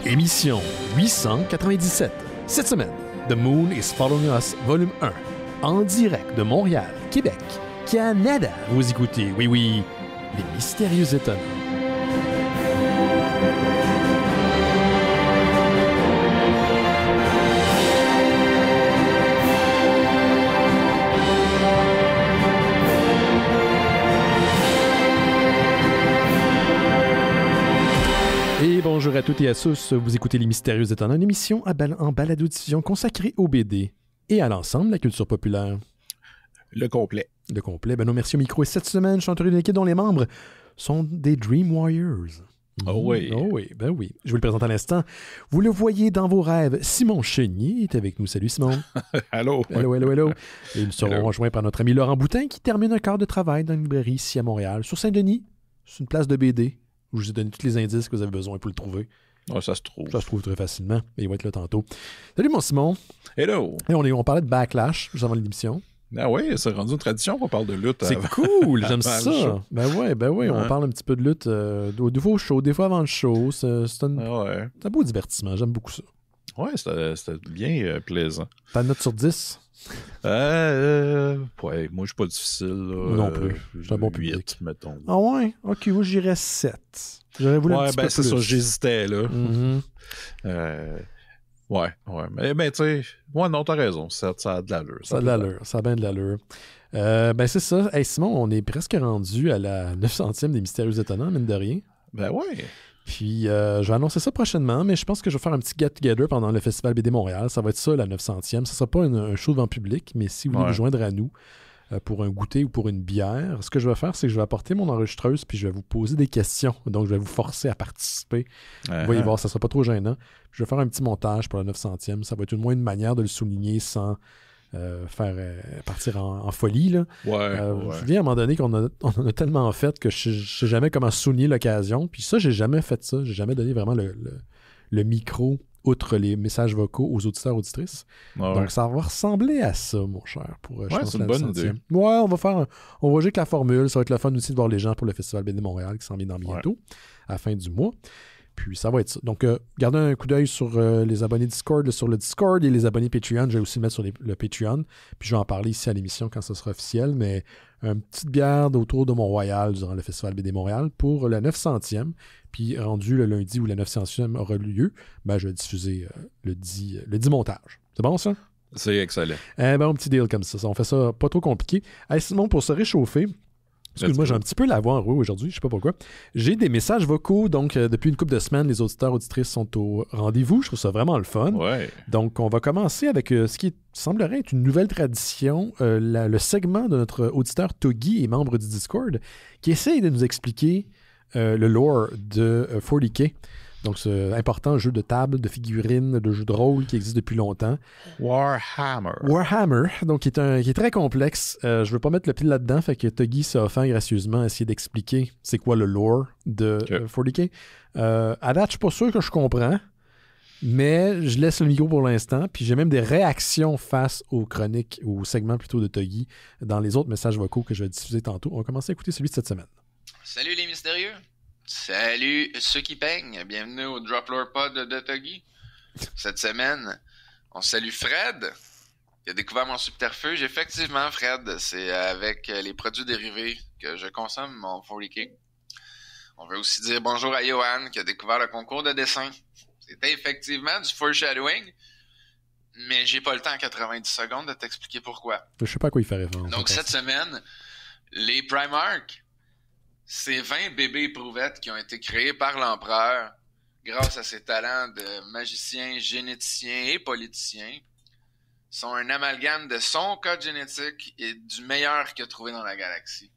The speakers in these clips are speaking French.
Émission 897. Cette semaine, The Moon is Following Us, volume 1. En direct de Montréal, Québec, Canada. Vous écoutez, oui, les mystérieux étonnants. Et bonjour à toutes et à tous, vous écoutez Les Mystérieux Étonnants, une émission en balado-diffusion consacrée au BD et à l'ensemble de la culture populaire. Le complet. Le complet. Nos merci au micro. Et cette semaine, je suis entouré d'une équipe dont les membres sont des Dream Warriors. Oh oui. Oh oui, ben oui. Je vous le présente à l'instant. Vous le voyez dans vos rêves. Simon Chenier est avec nous. Salut Simon. Allô. Hello. Et nous serons rejoints par notre ami Laurent Boutin qui termine un quart de travail dans une librairie ici à Montréal, sur Saint-Denis. C'est une place de BD. Je vous ai donné tous les indices que vous avez besoin pour le trouver. Oh, ça se trouve. Ça se trouve très facilement. Et il va être là tantôt. Salut mon Simon. Hello. Et on parlait de Backlash juste avant l'émission. Ah oui, c'est rendu une tradition qu'on parle de lutte. C'est cool, j'aime ça. Ben ouais, on parle un petit peu de lutte des fois au show, des fois avant le show. C'est un beau divertissement, j'aime beaucoup ça. Ouais, c'était bien plaisant. Ta note sur 10? Ouais, moi je suis pas difficile. Là. Non plus, je suis un bon 8, public. mettons. Ah ouais? Ok, moi j'irais 7. J'aurais voulu un petit peu plus. C'est ça, j'hésitais là. Mm-hmm. Ouais. Mais tu sais, non, t'as raison. Ça a de l'allure. Ça a bien de l'allure. C'est ça. Hey Simon, on est presque rendu à la 900e des Mystérieux Étonnants, mine de rien. Ben ouais. Puis, je vais annoncer ça prochainement, mais je pense que je vais faire un petit get-together pendant le Festival BD Montréal. Ça va être ça, la 900e. Ça ne sera pas un show devant public, mais si vous voulez vous joindre à nous pour un goûter ou pour une bière, ce que je vais faire, c'est que je vais apporter mon enregistreuse puis je vais vous poser des questions. Donc, je vais vous forcer à participer. Vous voyez voir, ça ne sera pas trop gênant. Je vais faire un petit montage pour la 900e. Ça va être au moins une manière de le souligner sans faire partir en folie. Là. Je me souviens à un moment donné qu'on en a tellement fait que je ne sais jamais comment souligner l'occasion. Puis ça, j'ai jamais fait ça. J'ai jamais donné vraiment le micro, outre les messages vocaux, aux auditeurs, auditrices. Donc, ça va ressembler à ça, mon cher. Je pense, c'est une bonne idée. Ouais, on va jouer avec la formule. Ça va être le fun aussi de voir les gens pour le Festival BD Montréal qui s'en vient dans bientôt, à la fin du mois. Puis ça va être ça. Donc, gardez un coup d'œil sur les abonnés Discord, sur le Discord et les abonnés Patreon. Je vais aussi le mettre sur le Patreon. Puis je vais en parler ici à l'émission quand ça sera officiel. Mais une petite bière autour de Mont-Royal durant le Festival BD Montréal pour la 900e. Puis rendu le lundi où la 900e aura lieu, je vais diffuser le dit montage. C'est bon ça? C'est excellent. Un petit deal comme ça. On fait ça pas trop compliqué. Hey, Simon, pour se réchauffer, excuse-moi, j'ai un petit peu la voix enrouée aujourd'hui, je sais pas pourquoi. J'ai des messages vocaux, donc depuis une couple de semaines, les auditeurs auditrices sont au rendez-vous. Je trouve ça vraiment le fun. Ouais. Donc, on va commencer avec ce qui semblerait être une nouvelle tradition, le segment de notre auditeur Togi et membre du Discord, qui essaye de nous expliquer le lore de 40K. Donc, c'est un important jeu de table, de figurines, de jeu de rôle qui existe depuis longtemps. Warhammer, donc qui est très complexe. Je ne veux pas mettre le pied là-dedans, fait que Togi s'est offert gracieusement à essayer d'expliquer c'est quoi le lore de 40K. À date, je suis pas sûr que je comprends, mais je laisse le micro pour l'instant. Puis j'ai même des réactions face aux chroniques, aux segments plutôt de Togi dans les autres messages vocaux que je vais diffuser tantôt. On va commencer à écouter celui de cette semaine. Salut les mystérieux! Salut ceux qui peignent! Bienvenue au Drop Lore Pod de Togi. Cette semaine, on salue Fred, qui a découvert mon subterfuge. Effectivement, Fred, c'est avec les produits dérivés que je consomme mon 40K. On veut aussi dire bonjour à Johan, qui a découvert le concours de dessin. C'était effectivement du foreshadowing, mais j'ai pas le temps en 90 secondes de t'expliquer pourquoi. Je sais pas à quoi il fait référence. Donc cette semaine, les Primark, c'est 20 bébés éprouvettes qui ont été créés par l'empereur grâce à ses talents de magicien, généticien et politicien. Sont un amalgame de son code génétique et du meilleur qu'il a trouvé dans la galaxie.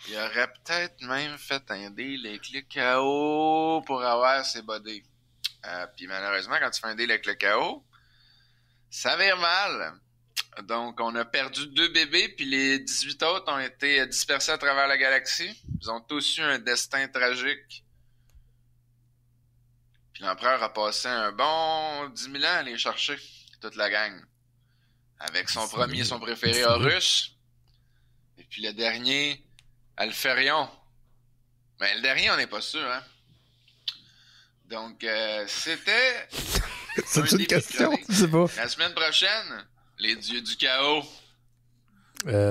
Il aurait peut-être même fait un deal avec le chaos pour avoir ses body. Puis malheureusement, quand tu fais un deal avec le chaos, ça vire mal. Donc, on a perdu 2 bébés, puis les 18 autres ont été dispersés à travers la galaxie. Ils ont tous eu un destin tragique. Puis l'empereur a passé un bon 10 000 ans à les chercher, toute la gang. Avec son premier, son préféré, Horus. Et puis le dernier, Alférion. Mais le dernier, on n'est pas sûr, hein. Donc, c'était... C'est une question? Je sais pas. La semaine prochaine, les dieux du chaos.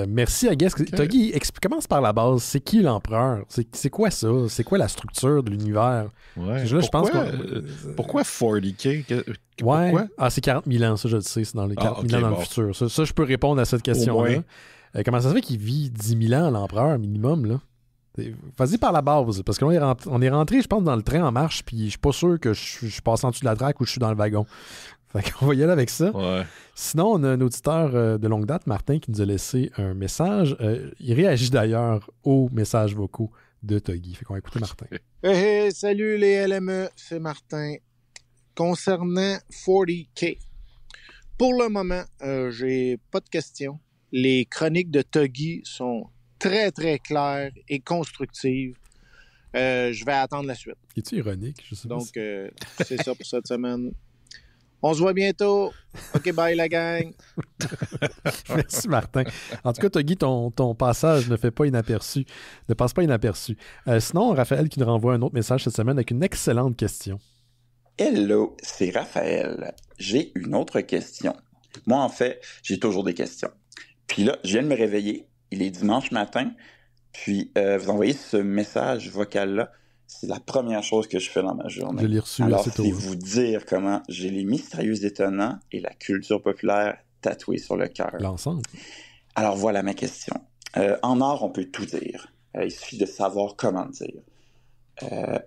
Merci, Agues. Toggy, commence par la base. C'est qui l'empereur? C'est quoi ça? C'est quoi la structure de l'univers? Ouais. Là, je pense pourquoi 40K? Ouais. Pourquoi? Ah, c'est 40 000 ans, ça, je le sais. C'est dans les 40 000 ans dans le futur. Ça, je peux répondre à cette question-là. Comment ça se fait qu'il vit 10 000 ans, l'empereur, minimum, là? Vas-y par la base, parce que là, on est rentré, je pense, dans le train en marche, puis je suis pas sûr que je passe en dessous de la traque ou je suis dans le wagon. Fait qu'on va y aller avec ça. Ouais. Sinon, on a un auditeur de longue date, Martin, qui nous a laissé un message. Il réagit d'ailleurs aux messages vocaux de Toggy. Fait qu'on va écouter Martin. Hey, salut les LME, c'est Martin. Concernant 40K, pour le moment, j'ai pas de questions. Les chroniques de Toggy sont très, très claires et constructives. Je vais attendre la suite. Es-tu ironique? Je sais pas. Donc, c'est ça pour cette semaine. On se voit bientôt. OK, bye la gang. Merci, Martin. En tout cas, Toggy, ton passage ne passe pas inaperçu. Sinon, Raphaël qui nous renvoie un autre message cette semaine avec une excellente question. Hello, c'est Raphaël. J'ai une autre question. Moi, en fait, j'ai toujours des questions. Puis là, je viens de me réveiller. Il est dimanche matin. Puis, vous envoyez ce message vocal-là. C'est la première chose que je fais dans ma journée. Je l'ai reçu Alors, assez tôt. c'est vous dire comment j'ai les mystérieux étonnants et la culture populaire tatoués sur le cœur. L'ensemble. Alors, voilà ma question. En art, on peut tout dire. Il suffit de savoir comment le dire.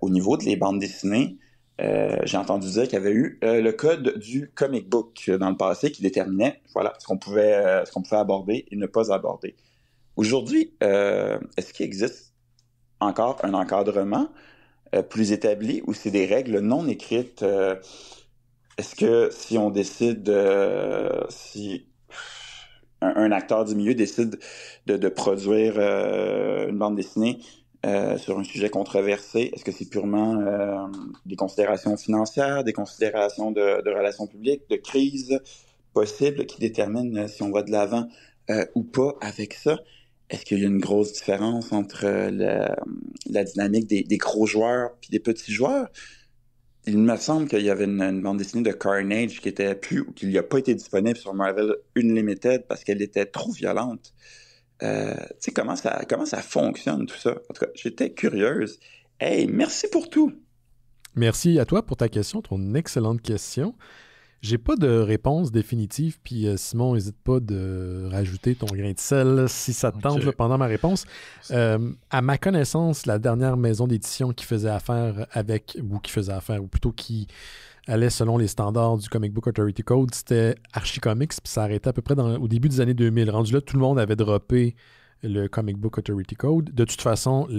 Au niveau des bandes dessinées, j'ai entendu dire qu'il y avait eu le code du comic book dans le passé qui déterminait ce qu'on pouvait aborder et ne pas aborder. Aujourd'hui, est-ce qu'il existe encore un encadrement plus établi ou c'est des règles non écrites? Est-ce que si on décide, si un acteur du milieu décide de produire une bande dessinée sur un sujet controversé, est-ce que c'est purement des considérations financières, des considérations de relations publiques, de crise possible qui déterminent si on va de l'avant ou pas avec ça? Est-ce qu'il y a une grosse différence entre la dynamique des gros joueurs et des petits joueurs? Il me semble qu'il y avait une bande dessinée de Carnage qui était plus ou qui n'a pas été disponible sur Marvel Unlimited parce qu'elle était trop violente. Tu sais, comment ça fonctionne tout ça? En tout cas, j'étais curieuse. Hey, merci pour tout! Merci à toi pour ta question, ton excellente question. J'ai pas de réponse définitive, puis Simon, n'hésite pas de rajouter ton grain de sel si ça te tente là, pendant ma réponse. À ma connaissance, la dernière maison d'édition qui faisait affaire ou plutôt qui allait selon les standards du Comic Book Authority Code, c'était Archie Comics, puis ça arrêtait à peu près au début des années 2000. Rendu là, tout le monde avait droppé le Comic Book Authority Code. De toute façon, tout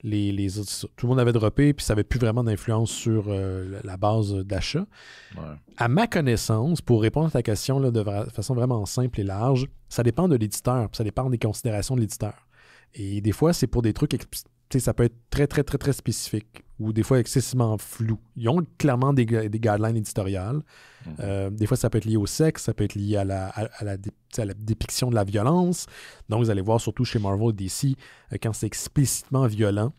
le monde avait droppé, puis ça n'avait plus vraiment d'influence sur la base d'achat. Ouais. À ma connaissance, pour répondre à ta question là, de façon vraiment simple et large, ça dépend de l'éditeur, puis ça dépend des considérations de l'éditeur. Et des fois, c'est pour des trucs, ça peut être très, très, très, très spécifique ou des fois excessivement flou. Ils ont clairement des guidelines éditoriales. Des fois, ça peut être lié au sexe, ça peut être lié à la dépiction de la violence. Donc, vous allez voir surtout chez Marvel et DC, quand c'est explicitement violent,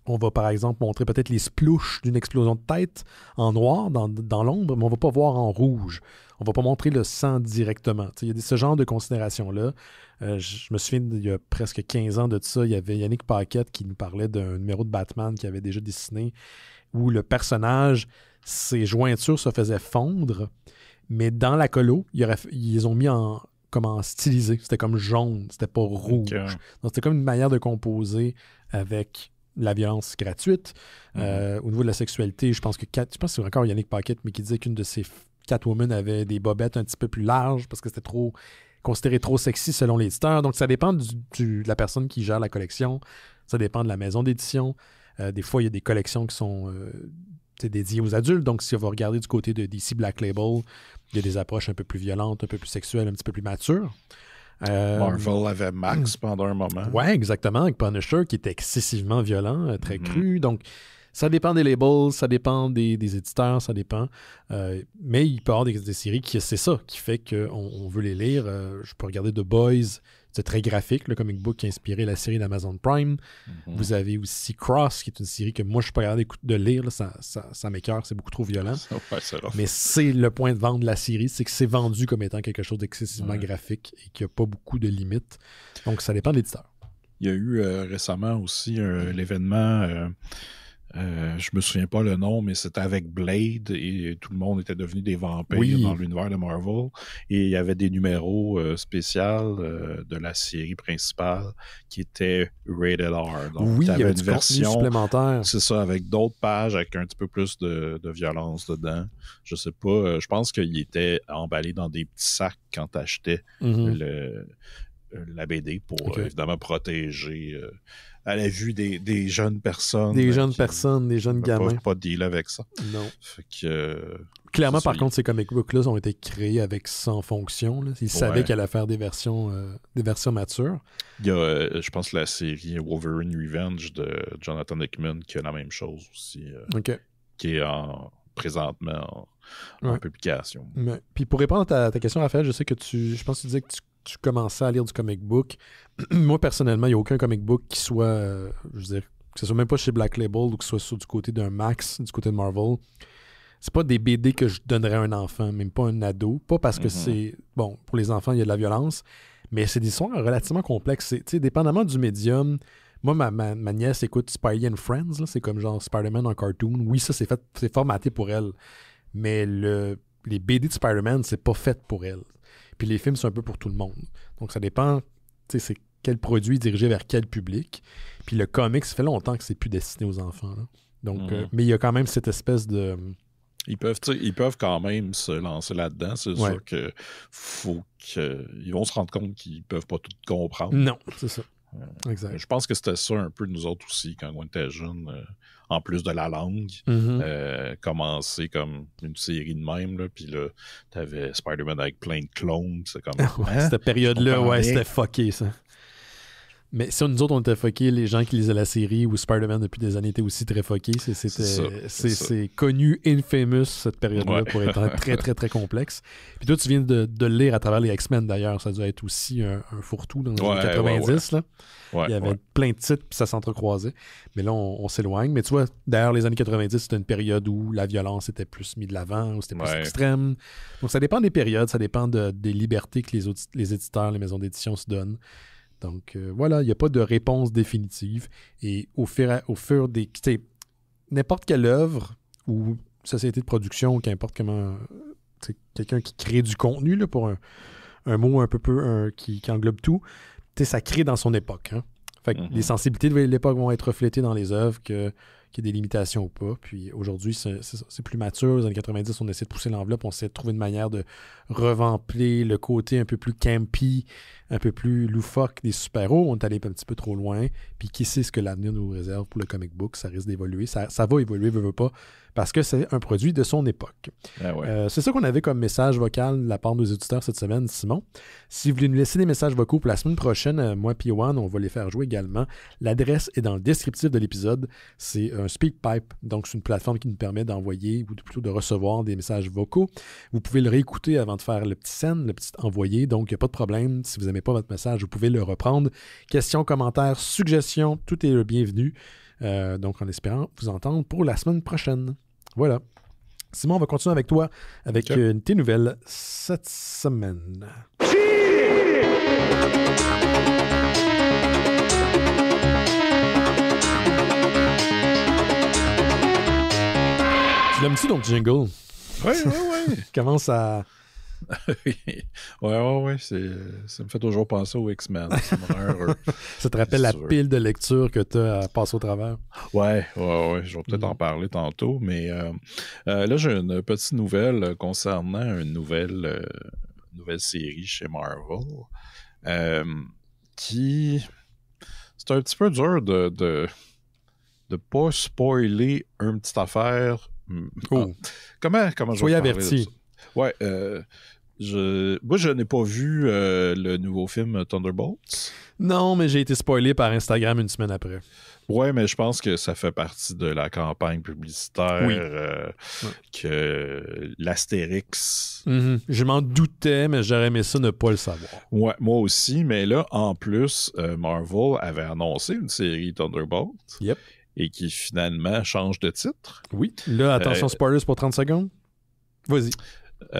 on va par exemple montrer peut-être les splouches d'une explosion de tête en noir dans l'ombre, mais on ne va pas voir en rouge. On ne va pas montrer le sang directement. Il y a ce genre de considérations-là. Je me souviens, il y a presque 15 ans de ça, il y avait Yannick Paquette qui nous parlait d'un numéro de Batman qu'il avait déjà dessiné où le personnage, ses jointures se faisaient fondre, mais dans la colo, ils ont mis en stylisé. C'était comme jaune, c'était pas rouge. Okay. Donc, c'était comme une manière de composer avec la violence gratuite. Au niveau de la sexualité, je pense que c'est encore Yannick Paquette, mais qui disait qu'une de ses Catwoman avait des bobettes un petit peu plus larges parce que c'était considéré trop sexy selon l'éditeur. Donc, ça dépend de la personne qui gère la collection. Ça dépend de la maison d'édition. Des fois, il y a des collections qui sont dédiées aux adultes. Donc, si on va regarder du côté de DC Black Label, il y a des approches un peu plus violentes, un peu plus sexuelles, un petit peu plus matures. Marvel avait Max pendant un moment. Oui, exactement, avec Punisher, qui était excessivement violent, très cru. Donc, Ça dépend des labels, ça dépend des éditeurs, ça dépend. Mais il peut y avoir des séries qui, c'est ça, qui fait qu'on veut les lire. Je peux regarder The Boys, c'est très graphique, le comic book qui a inspiré la série d'Amazon Prime. Vous avez aussi Cross, qui est une série que moi, je suis pas capable de lire. Là, ça m'écoeure, c'est beaucoup trop violent. Mais c'est le point de vente de la série, c'est que c'est vendu comme étant quelque chose d'excessivement graphique et qu'il n'y a pas beaucoup de limites. Donc, ça dépend de l'éditeur. Il y a eu récemment aussi l'événement... je me souviens pas le nom, mais c'était avec Blade et tout le monde était devenu des vampires dans l'univers de Marvel. Et il y avait des numéros spéciaux de la série principale qui étaient rated R. Donc, il y avait une version supplémentaire. C'est ça, avec d'autres pages avec un petit peu plus de violence dedans. Je sais pas, je pense qu'il était emballé dans des petits sacs quand t'achetais la BD pour évidemment protéger à la vue des jeunes personnes. Des jeunes gamins. Ne peuvent pas dealer avec ça. Non. Fait que, clairement, par contre, ces comic books-là ont été créés avec ça en fonction. Là. Ils savaient qu'elle allait faire des versions matures. Il y a, je pense, la série Wolverine Revenge de Jonathan Hickman qui a la même chose aussi. Qui est présentement en publication. Puis pour répondre à ta question, Raphaël, je sais que je pense que tu disais que tu commençais à lire du comic book. Moi, personnellement, il n'y a aucun comic book qui soit, je veux dire, que ce soit même pas chez Black Label ou que ce soit du côté d'un Max, du côté de Marvel. C'est pas des BD que je donnerais à un enfant, même pas un ado. Pas parce que c'est... Bon, pour les enfants, il y a de la violence, mais c'est des histoires relativement complexes. Dépendamment du médium... Moi, ma nièce écoute Spidey and Friends. Là, c'est comme genre Spider-Man en cartoon. Oui, ça, c'est formaté pour elle. Mais les BD de Spider-Man, c'est pas fait pour elle. Puis les films, c'est un peu pour tout le monde. Donc, ça dépend, c'est quel produit dirigé vers quel public. Puis le comic, ça fait longtemps que c'est plus destiné aux enfants. Là. Donc, mais il y a quand même cette espèce de... Ils peuvent quand même se lancer là-dedans. C'est sûr que ils vont se rendre compte qu'ils peuvent pas tout comprendre. Non, c'est ça. Exact. Je pense que c'était ça un peu nous autres aussi quand on était jeunes, en plus de la langue, commencer comme une série de même, là, puis là, t'avais Spider-Man avec plein de clones, c'est comme... cette période-là, c'était fucké, ça. Mais ça, nous autres, on était fuckés, les gens qui lisaient la série ou Spider-Man depuis des années étaient aussi très fuckés. C'est connu, infamous, cette période-là, pour être très, très, très complexe. Puis toi, tu viens de le lire à travers les X-Men, d'ailleurs. Ça doit être aussi un fourre-tout dans les années 90. Là. Il y avait plein de titres, puis ça s'entrecroisait. Mais là, on s'éloigne. Mais tu vois, d'ailleurs, les années 90, c'était une période où la violence était plus mise de l'avant, où c'était plus extrême. Donc, ça dépend des périodes, ça dépend des libertés que les éditeurs, les maisons d'édition se donnent. Donc, voilà, il n'y a pas de réponse définitive. Et au fur des... N'importe quelle œuvre ou société de production, qu'importe comment... quelqu'un qui crée du contenu, là, pour un mot un peu qui englobe tout, ça crée dans son époque. Hein? Fait que les sensibilités de l'époque vont être reflétées dans les œuvres, qu'il y ait des limitations ou pas. Puis aujourd'hui, c'est plus mature. Dans les années 90, on essaie de pousser l'enveloppe, on essaie de trouver une manière de revamper le côté un peu plus campy, un peu plus loufoque des super-héros. On est allé un petit peu trop loin. Puis qui sait ce que l'avenir nous réserve pour le comic book? Ça risque d'évoluer. Ça va évoluer, veut pas, parce que c'est un produit de son époque. C'est ça qu'on avait comme message vocal de la part de nos éditeurs cette semaine, Simon. Si vous voulez nous laisser des messages vocaux pour la semaine prochaine, moi et Yoann, on va les faire jouer également. L'adresse est dans le descriptif de l'épisode. C'est un SpeakPipe, donc c'est une plateforme qui nous permet d'envoyer ou plutôt de recevoir des messages vocaux. Vous pouvez le réécouter avant de faire le petit send, le petit envoyé, donc il n'y a pas de problème. Si vous n'aimez pas votre message, vous pouvez le reprendre. Questions, commentaires, suggestions, tout est le bienvenu. Donc en espérant vous entendre pour la semaine prochaine. Voilà. Simon, on va continuer avec toi avec tes nouvelles cette semaine. Tu l'aimes-tu ton jingle? Oui. Commence à... ouais, ça me fait toujours penser aux X-Men. Ça me rend heureux. Ça te rappelle la pile de lecture que tu as à passer au travers? Ouais. Je vais peut-être en parler tantôt, mais là, j'ai une petite nouvelle concernant une nouvelle série chez Marvel qui... C'est un petit peu dur de pas spoiler une petite affaire. Comment je vais Soyez parler avertis. Ouais, Moi, je n'ai pas vu le nouveau film Thunderbolts. Non, mais j'ai été spoilé par Instagram une semaine après. Ouais, mais je pense que ça fait partie de la campagne publicitaire que l'Astérix... Je m'en doutais, mais j'aurais aimé ça ne pas le savoir. Ouais, moi aussi, mais là, en plus, Marvel avait annoncé une série Thunderbolts. Yep. Et qui finalement change de titre. Oui. Là, attention, spoilers pour 30 secondes. Vas-y. Pour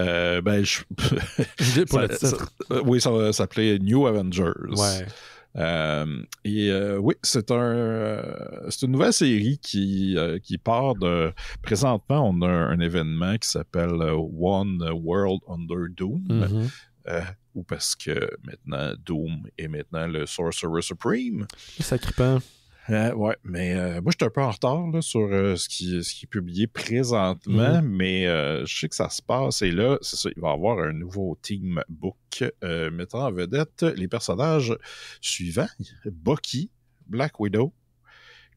le titre. Oui, ça va s'appeler New Avengers. Ouais. Oui, c'est une nouvelle série qui part de... Présentement, on a un événement qui s'appelle One World Under Doom. Ou parce que maintenant, Doom est maintenant le Sorcerer Supreme. Sacripant. Ouais, mais moi, je suis un peu en retard là, sur ce qui est publié présentement, mais je sais que ça se passe. Et là, c'est ça, il va y avoir un nouveau team book mettant en vedette les personnages suivants. Bucky, Black Widow,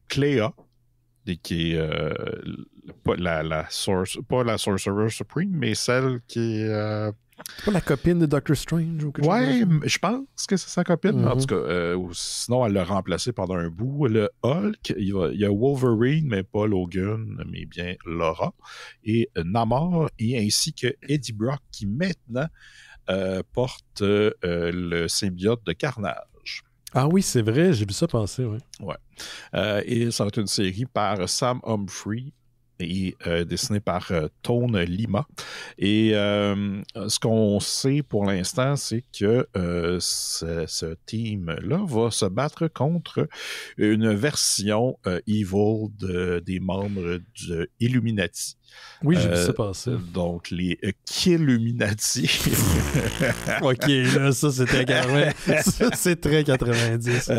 Clea, qui est pas la Sorcerer Supreme, mais celle qui est... C'est pas la copine de Doctor Strange ou quelque chose? Ouais, je pense que c'est sa copine. En tout cas, sinon, elle l'a remplacé pendant un bout. Le Hulk, il y a Wolverine, mais pas Logan, mais bien Laura. Et Namor, et ainsi que Eddie Brock, qui maintenant porte le symbiote de Carnage. Ah oui, c'est vrai, j'ai vu ça passer, oui. Ouais. Et ça va être une série par Sam Humphrey, et dessiné par Tone Lima. Et ce qu'on sait pour l'instant, c'est que ce team-là va se battre contre une version evil des membres du Illuminati. Oui, j'ai vu ça passer. Donc, les Killuminati. OK, là, ça, c'est très 90. Ça, c'est très 90.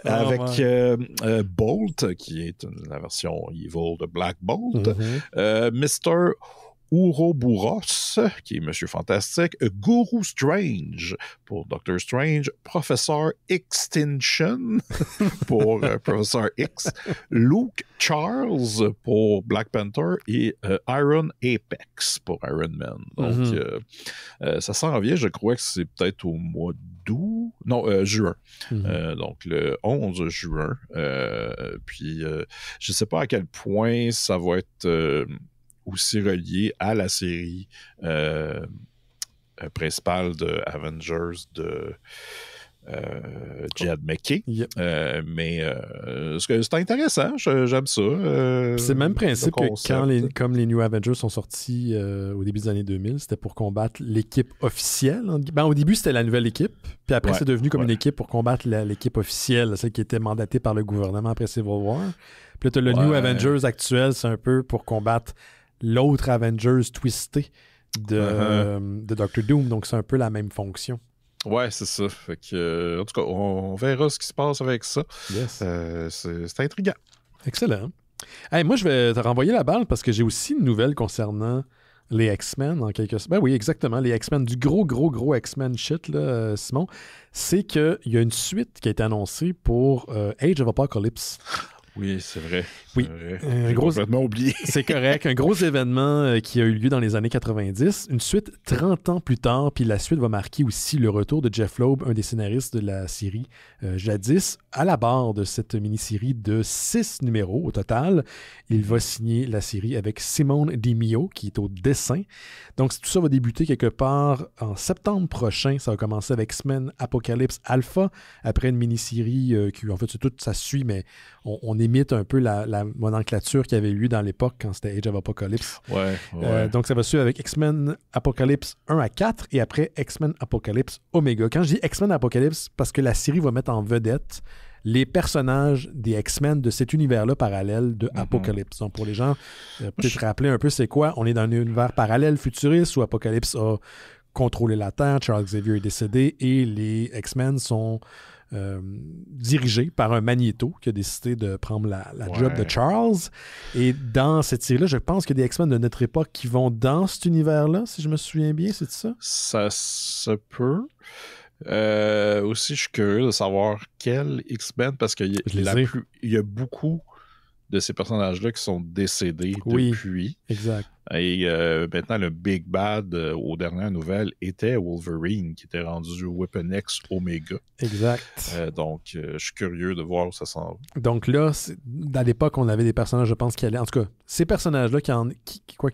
Avec Bolt, qui est la version evil de Black Bolt. Mr. Ouroboros, qui est Monsieur Fantastique, Guru Strange pour Doctor Strange, Professeur Extinction pour Professeur X, Luke Charles pour Black Panther et Iron Apex pour Iron Man. Donc, ça s'en vient, je crois que c'est peut-être au mois d'août, non, juin. Donc, le 11 juin. Puis, je ne sais pas à quel point ça va être... aussi relié à la série principale de Avengers de Jed McKay. Yep. Mais c'est intéressant, j'aime ça. C'est le même principe que comme les New Avengers sont sortis au début des années 2000, c'était pour combattre l'équipe officielle. Au début, c'était la nouvelle équipe, puis après, c'est devenu comme une équipe pour combattre l'équipe officielle, celle qui était mandatée par le gouvernement après Civil War. Puis là, tu as le New Avengers actuel, c'est un peu pour combattre l'autre Avengers twisté de Doctor Doom. Donc, c'est un peu la même fonction. Ouais, c'est ça. Fait que, en tout cas, on verra ce qui se passe avec ça. Yes. C'est intriguant. Excellent. Hey, moi, je vais te renvoyer la balle parce que j'ai aussi une nouvelle concernant les X-Men en quelque sorte. Ben oui, exactement. Les X-Men, du gros X-Men shit, là, Simon. C'est qu'il y a une suite qui a été annoncée pour Age of Apocalypse. Oui, c'est vrai. Oui. J'ai complètement oublié. C'est correct. Un gros événement qui a eu lieu dans les années 90. Une suite 30 ans plus tard. Puis la suite va marquer aussi le retour de Jeff Loeb, un des scénaristes de la série jadis, à la barre de cette mini-série de 6 numéros au total. Il va signer la série avec Simone DiMio, qui est au dessin. Donc, tout ça va débuter quelque part en septembre prochain. Ça va commencer avec X-Men Apocalypse Alpha, après une mini-série qui, en fait, c'est tout, ça suit, mais on imite un peu la nomenclature qu'il y avait eu dans l'époque quand c'était Age of Apocalypse. Ouais. Donc, ça va suivre avec X-Men Apocalypse 1 à 4 et après X-Men Apocalypse Omega. Quand je dis X-Men Apocalypse, parce que la série va mettre en vedette les personnages des X-Men de cet univers-là parallèle de Apocalypse. Donc, pour les gens, peut-être rappeler un peu c'est quoi. On est dans un univers parallèle futuriste où Apocalypse a contrôlé la Terre, Charles Xavier est décédé et les X-Men sont dirigé par un Magneto qui a décidé de prendre la job de Charles. Et dans cette série-là, je pense qu'il y a des X-Men de notre époque qui vont dans cet univers-là, si je me souviens bien, c'est ça? Ça se peut. Aussi, je suis curieux de savoir quel X-Men, parce qu'il y a beaucoup de ces personnages-là qui sont décédés depuis. Exact. Et maintenant, le Big Bad, aux dernières nouvelles, était Wolverine, qui était rendu Weapon X Omega. Exact. Donc, je suis curieux de voir où ça s'en va. Donc là, à l'époque, on avait des personnages, je pense, qui allaient... En tout cas, ces personnages-là, quoi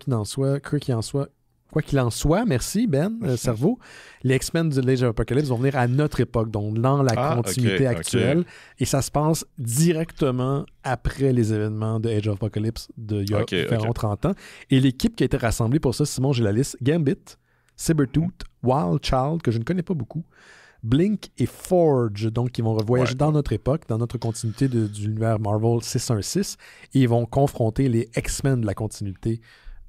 qu'il en soit, merci Ben, cerveau, les X-Men de l'Age of Apocalypse vont venir à notre époque, donc dans la continuité actuelle, et ça se passe directement après les événements de Age of Apocalypse d'il y a environ 30 ans. Et l'équipe qui a été rassemblée pour ça, Simon, j'ai la liste, Gambit, Sabretooth, Wild Child, que je ne connais pas beaucoup, Blink et Forge, donc ils vont voyager dans notre époque, dans notre continuité de l'univers Marvel 616, et ils vont confronter les X-Men de la continuité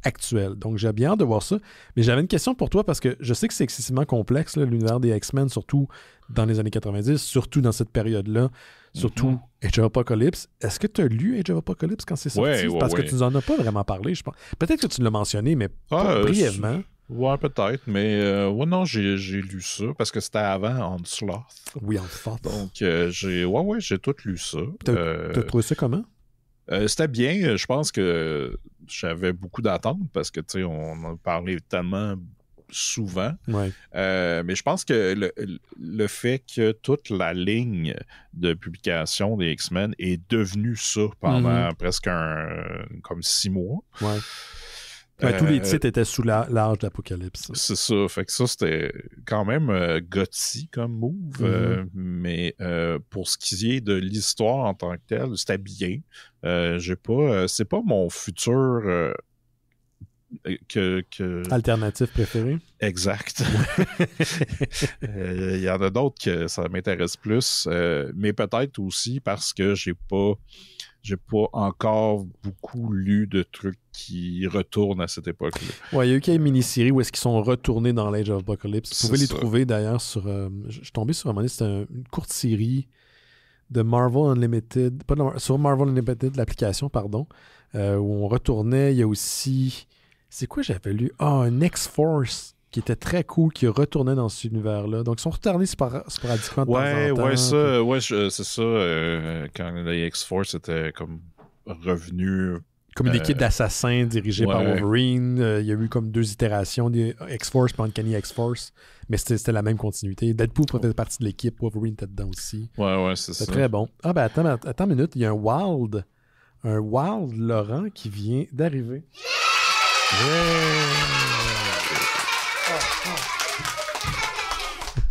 actuelle. Donc, j'ai bien hâte de voir ça. Mais j'avais une question pour toi parce que je sais que c'est excessivement complexe, là, l'univers des X-Men, surtout dans les années 90, surtout dans cette période-là, surtout Age of Apocalypse. Est-ce que tu as lu Age of Apocalypse quand c'est sorti? Parce que tu nous en as pas vraiment parlé, je pense. Peut-être que tu l'as mentionné, mais pas brièvement. Ouais, peut-être, mais non, j'ai lu ça parce que c'était avant Onslaught. Oui, Onslaught. Donc, j'ai tout lu ça. T'as trouvé ça comment? C'était bien. Je pense que j'avais beaucoup d'attentes parce que, tu sais, on en parlait tellement souvent. Ouais. Mais je pense que le fait que toute la ligne de publication des X-Men est devenue ça pendant presque comme 6 mois. Ouais. Tous les titres étaient sous l'âge d'Apocalypse. C'est ça. Fait que ça, c'était quand même gutsy comme move. Mais pour ce qui est de l'histoire en tant que telle, c'était bien. C'est pas mon futur alternatif préféré. Exact. Il y en a d'autres que ça m'intéresse plus. Mais peut-être aussi parce que j'ai pas encore beaucoup lu de trucs qui retournent à cette époque-là. Ouais, il y a eu quelques mini-séries où est-ce qu'ils sont retournés dans l'Age of Apocalypse. Vous pouvez les trouver d'ailleurs sur... je suis tombé sur un moment donné, c'était une courte série de Marvel Unlimited, sur Marvel Unlimited, l'application, pardon, où on retournait. Il y a aussi... C'est quoi j'avais lu? Un X-Force qui était très cool, qui retournait dans cet univers-là. Donc, ils sont retournés sporadiquement de temps en temps. C'est ça. Quand les X-Force étaient comme revenus... Comme une équipe d'assassins dirigée par Wolverine. Il y a eu comme 2 itérations des X-Force puis Uncanny X-Force. Mais c'était la même continuité. Deadpool faisait partie de l'équipe. Wolverine était dedans aussi. Ouais, c'est ça. C'est très bon. Ah, ben attends une minute. Il y a un Wild Laurent qui vient d'arriver.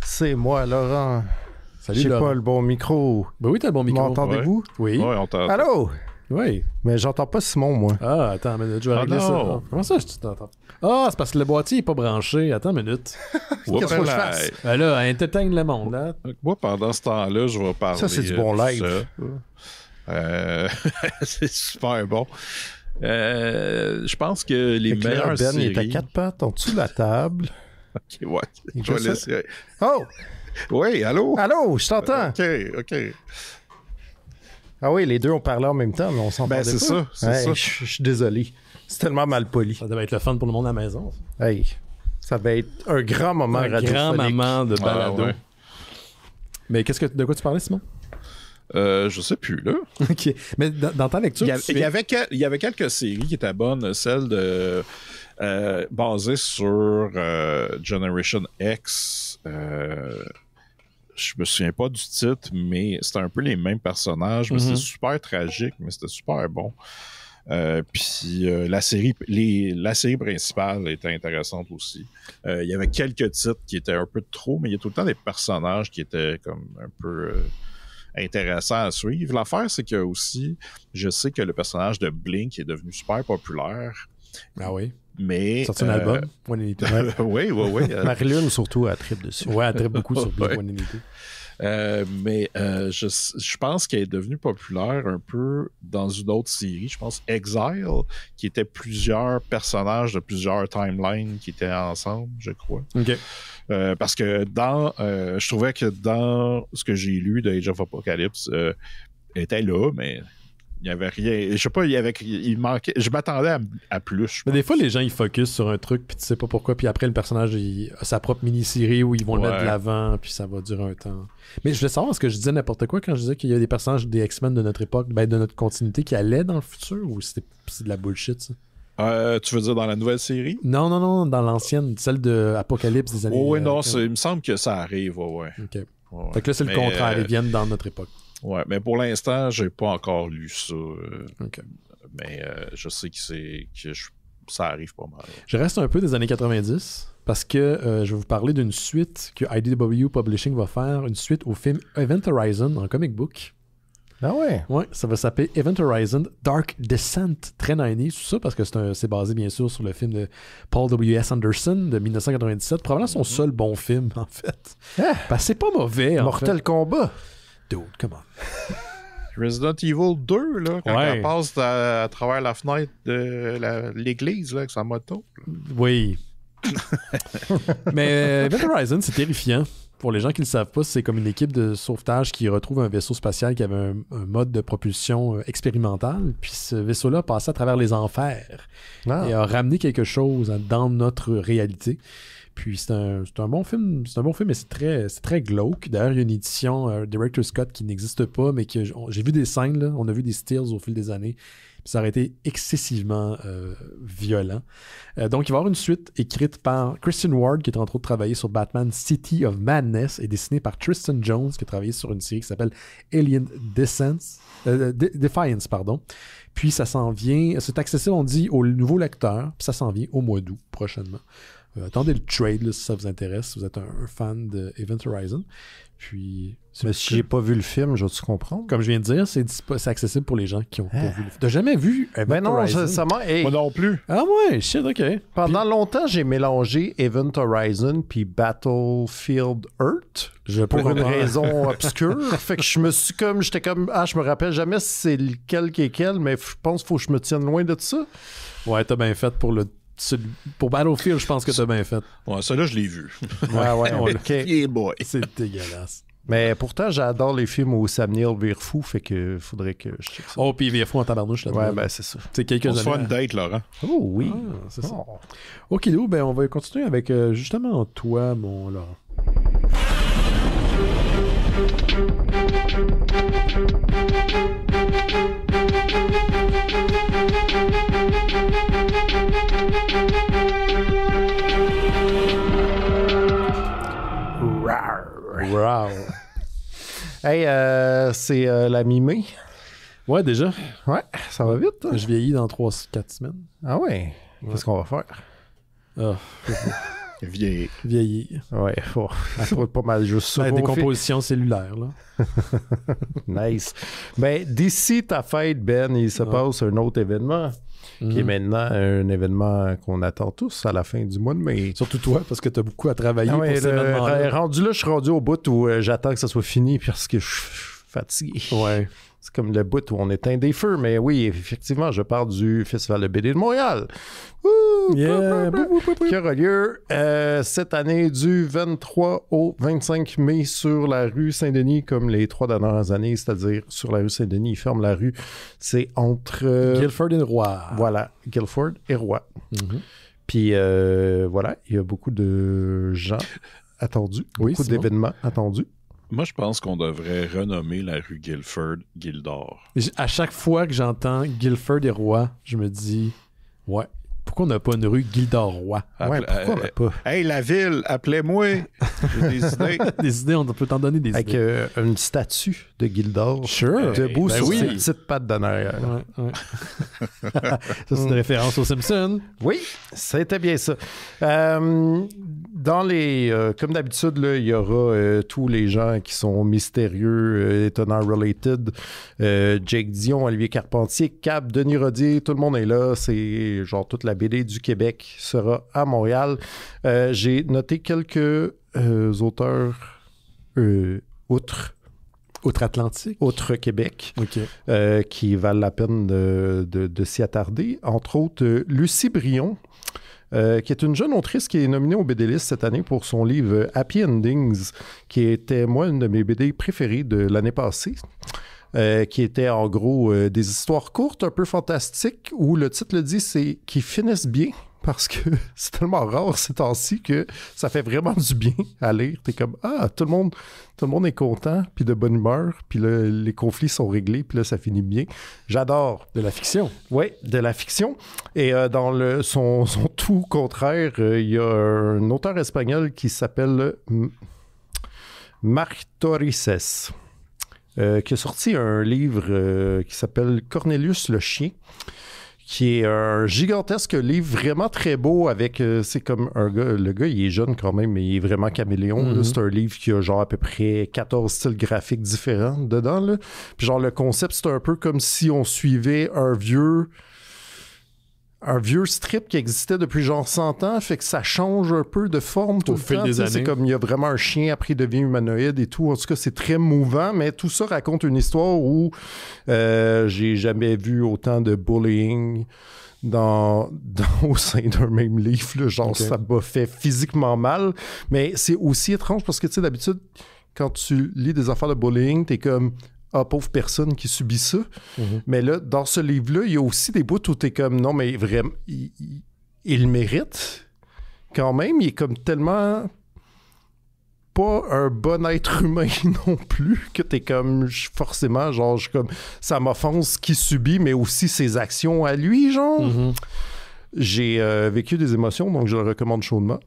C'est moi, Laurent. Salut, J'ai Laurent. pas le bon micro. Ben oui, t'as le bon micro. M'entendez-vous? Oui. Ouais, on t'entend. Allô? Oui. Mais j'entends pas Simon, moi. Ah, attends une minute, je vais régler ça. Comment ça, je t'entends? Ah, c'est parce que le boîtier est pas branché. Attends une minute. Qu'est-ce que je fasse? Ben là, entertain le monde, là. Moi, pendant ce temps-là, je vais parler. Ça, c'est du bon live. C'est super bon. Je pense que les meilleures Ben, séries... il est à 4 pattes en dessous de la table. OK, ouais. Je vais laisser... Oh! Oui, allô? Allô, je t'entends. OK. Ah oui, les deux ont parlé en même temps, mais on s'entendait pas. C'est ça. Je suis désolé. C'est tellement mal poli. Ça devait être le fun pour le monde à la maison. Hey, ça va être un grand moment radiophonique. Un grand moment de balado. Ouais. Mais de quoi tu parlais, Simon? Je sais plus, là. OK. Mais dans ta lecture, il y avait quelques séries qui étaient bonnes. Celle de... basée sur Generation X. Je me souviens pas du titre, mais c'était un peu les mêmes personnages. Mais c'était super tragique, mais c'était super bon. Puis la série principale était intéressante aussi. Il y avait quelques titres qui étaient un peu trop, mais il y a tout le temps des personnages qui étaient comme un peu intéressants à suivre. L'affaire, c'est que aussi, je sais que le personnage de Blink est devenu super populaire. Ah oui. Mais sorti un album, One Unity. Oui. Marilyn, surtout, elle tripe dessus. Ouais, elle tripe beaucoup sur Blink One Unity. Mais je pense qu'elle est devenue populaire un peu dans une autre série. Je pense Exile, qui était plusieurs personnages de plusieurs timelines qui étaient ensemble, je crois. OK. Parce que je trouvais que dans ce que j'ai lu de Age of Apocalypse, elle était là, mais Il y avait rien. Je sais pas, il manquait. Je m'attendais à plus. Mais des fois, les gens, ils focus sur un truc, puis tu sais pas pourquoi, puis après, le personnage, il a sa propre mini-série où ils vont le mettre de l'avant, puis ça va durer un temps. Mais je voulais savoir, est-ce que je disais n'importe quoi quand je disais qu'il y a des personnages des X-Men de notre époque, de notre continuité, qui allaient dans le futur, ou c'est de la bullshit, ça? Tu veux dire dans la nouvelle série? Non, dans l'ancienne, celle de Apocalypse des années... oui, non, il me semble que ça arrive, ouais. OK. Ouais. Fait que là, c'est le contraire, ils viennent dans notre époque. Ouais, mais pour l'instant, j'ai pas encore lu ça. OK. Mais je sais que ça arrive pas mal. Je reste un peu des années 90 parce que je vais vous parler d'une suite que IDW Publishing va faire, une suite au film Event Horizon en comic book. Ah ouais? Ouais, ça va s'appeler Event Horizon Dark Descent, très 90, tout ça, parce que c'est basé bien sûr sur le film de Paul W.S. Anderson de 1997, probablement son seul bon film, en fait. Ah, parce que c'est pas mauvais, en Mortal fait. Kombat. Dude, come on. Resident Evil 2, là, quand Ouais. elle passe à travers la fenêtre de l'église là, avec sa moto. Oui. Mais Event Horizon, c'est terrifiant. Pour les gens qui ne le savent pas, c'est comme une équipe de sauvetage qui retrouve un vaisseau spatial qui avait un mode de propulsion expérimental. Puis ce vaisseau-là passait à travers les enfers et a ramené quelque chose dans notre réalité. Puis c'est un bon film. C'est un bon film, mais c'est très glauque. D'ailleurs, il y a une édition Director's Cut qui n'existe pas, mais que j'ai vu des scènes, là. On a vu des stills au fil des années. Puis ça aurait été excessivement violent. Donc, il va y avoir une suite écrite par Christian Ward, qui est entre autres travaillé sur Batman City of Madness, et dessinée par Tristan Jones, qui a travaillé sur une série qui s'appelle Alien Defiance. Puis ça s'en vient, c'est accessible, on dit, aux nouveaux lecteurs, puis ça s'en vient au mois d'août prochainement. Attendez le trade là, si ça vous intéresse, si vous êtes un fan de Event Horizon. Puis, mais si j'ai pas vu le film, je vais-tu comprendre? Comme je viens de dire, c'est accessible pour les gens qui ont pas vu le film. T'as jamais vu Event Horizon? Ça m'a... Moi non plus. Ah ouais, shit, ok. Pendant longtemps, j'ai mélangé Event Horizon puis Battlefield Earth pour une raison obscure. Fait que j'étais comme, je me rappelle jamais si c'est lequel qui est quel, mais je pense qu'il faut que je me tienne loin de ça. Ouais, t'as bien fait pour Battlefield, je pense que t'as bien fait. Ouais, ça là, je l'ai vu. Ouais, ok. Yeah, boy. C'est dégueulasse. Mais pourtant, j'adore les films où Sam Neill vire fou, fait que faudrait que je check ça. Oh, puis il vire fou en tabarnouche là-dedans. Ouais, ben c'est ça. C'est quelques On années. se fait une date, Laurent. Oh oui. Ah, c'est ça. Ok, ben on va continuer avec justement toi, mon Laurent. Wow. Hey, c'est la mi-mai. Ouais, déjà. Ouais, ça va vite. Je vieillis dans 3-4 semaines. Ah ouais? Qu'est-ce qu'on va faire? Ah, vieillir. Ouais, faut pas mal juste ça. Décomposition cellulaire, là. Nice. Ben, d'ici ta fête, Ben, il se passe un autre événement. Qui est maintenant un événement qu'on attend tous à la fin du mois de mai. Surtout toi, parce que tu as beaucoup à travailler pour ces événements-là. Rendu là, je suis rendu au bout où j'attends que ça soit fini parce que je suis fatigué. Ouais. C'est comme le bout où on éteint des feux. Mais oui, effectivement, je parle du Festival de BD de Montréal. Yeah. Qui aura lieu cette année du 23 au 25 mai sur la rue Saint-Denis, comme les 3 dernières années, c'est-à-dire sur la rue Saint-Denis. Ils ferment la rue. C'est entre... Guilford et Roy. Voilà, Guilford et Roy. Mm-hmm. Puis voilà, il y a beaucoup de gens attendus, beaucoup d'événements attendus. Moi, je pense qu'on devrait renommer la rue Guilford Gildor. À chaque fois que j'entends Guilford et Roy, je me dis, ouais, pourquoi on n'a pas une rue Gildor-Roy? Ouais, pourquoi on n'a pas? Hey, la ville, appelez-moi! J'ai des idées. Des idées, on peut t'en donner des idées. Avec une statue de Gildor. Sure. Debout sur ses petites pattes d'en arrière. Ouais. Ça, c'est une référence aux Simpsons. Oui, c'était bien ça. Dans les... comme d'habitude, là, il y aura tous les gens qui sont mystérieux, étonnants, related. Jake Dion, Olivier Carpentier, Cap, Denis Rodier, tout le monde est là. C'est genre toute la BD du Québec sera à Montréal. J'ai noté quelques auteurs Outre-Atlantique? Outre-Québec, OK. qui valent la peine de s'y attarder. Entre autres, Lucie Brion, qui est une jeune autrice qui est nominée au BD List cette année pour son livre Happy Endings, qui était, moi, une de mes BD préférées de l'année passée. qui étaient en gros des histoires courtes, un peu fantastiques, où le titre le dit, c'est qu'ils finissent bien. Parce que c'est tellement rare ces temps-ci que ça fait vraiment du bien à lire. T'es comme, tout le monde est content, puis de bonne humeur, puis là, les conflits sont réglés, puis là, ça finit bien. J'adore. De la fiction. Oui, de la fiction. Et dans son tout contraire, il y a un auteur espagnol qui s'appelle Marc Torices, qui a sorti un livre qui s'appelle Cornelius le chien, qui est un gigantesque livre vraiment très beau avec, c'est comme un gars, le gars il est jeune quand même, mais il est vraiment caméléon. Là, c'est un livre qui a genre à peu près 14 styles graphiques différents dedans. Là. Puis genre le concept, c'est un peu comme si on suivait un vieux strip qui existait depuis genre 100 ans, fait que ça change un peu de forme tout le fil temps. des années. C'est comme il y a vraiment un chien, après il devient humanoïde et tout. En tout cas, c'est très mouvant, mais tout ça raconte une histoire où j'ai jamais vu autant de bullying au sein d'un même livre. Là. Genre, ça m'a fait physiquement mal. Mais c'est aussi étrange parce que, tu sais, d'habitude, quand tu lis des affaires de bullying, t'es comme... pauvre personne qui subit ça. Mais là, dans ce livre-là, il y a aussi des bouts où t'es comme, non, mais vraiment, il le mérite quand même. Il est comme tellement pas un bon être humain non plus que t'es comme, forcément, genre, comme, ça m'offense qu'il subit, mais aussi ses actions à lui, genre. J'ai vécu des émotions, donc je le recommande chaudement.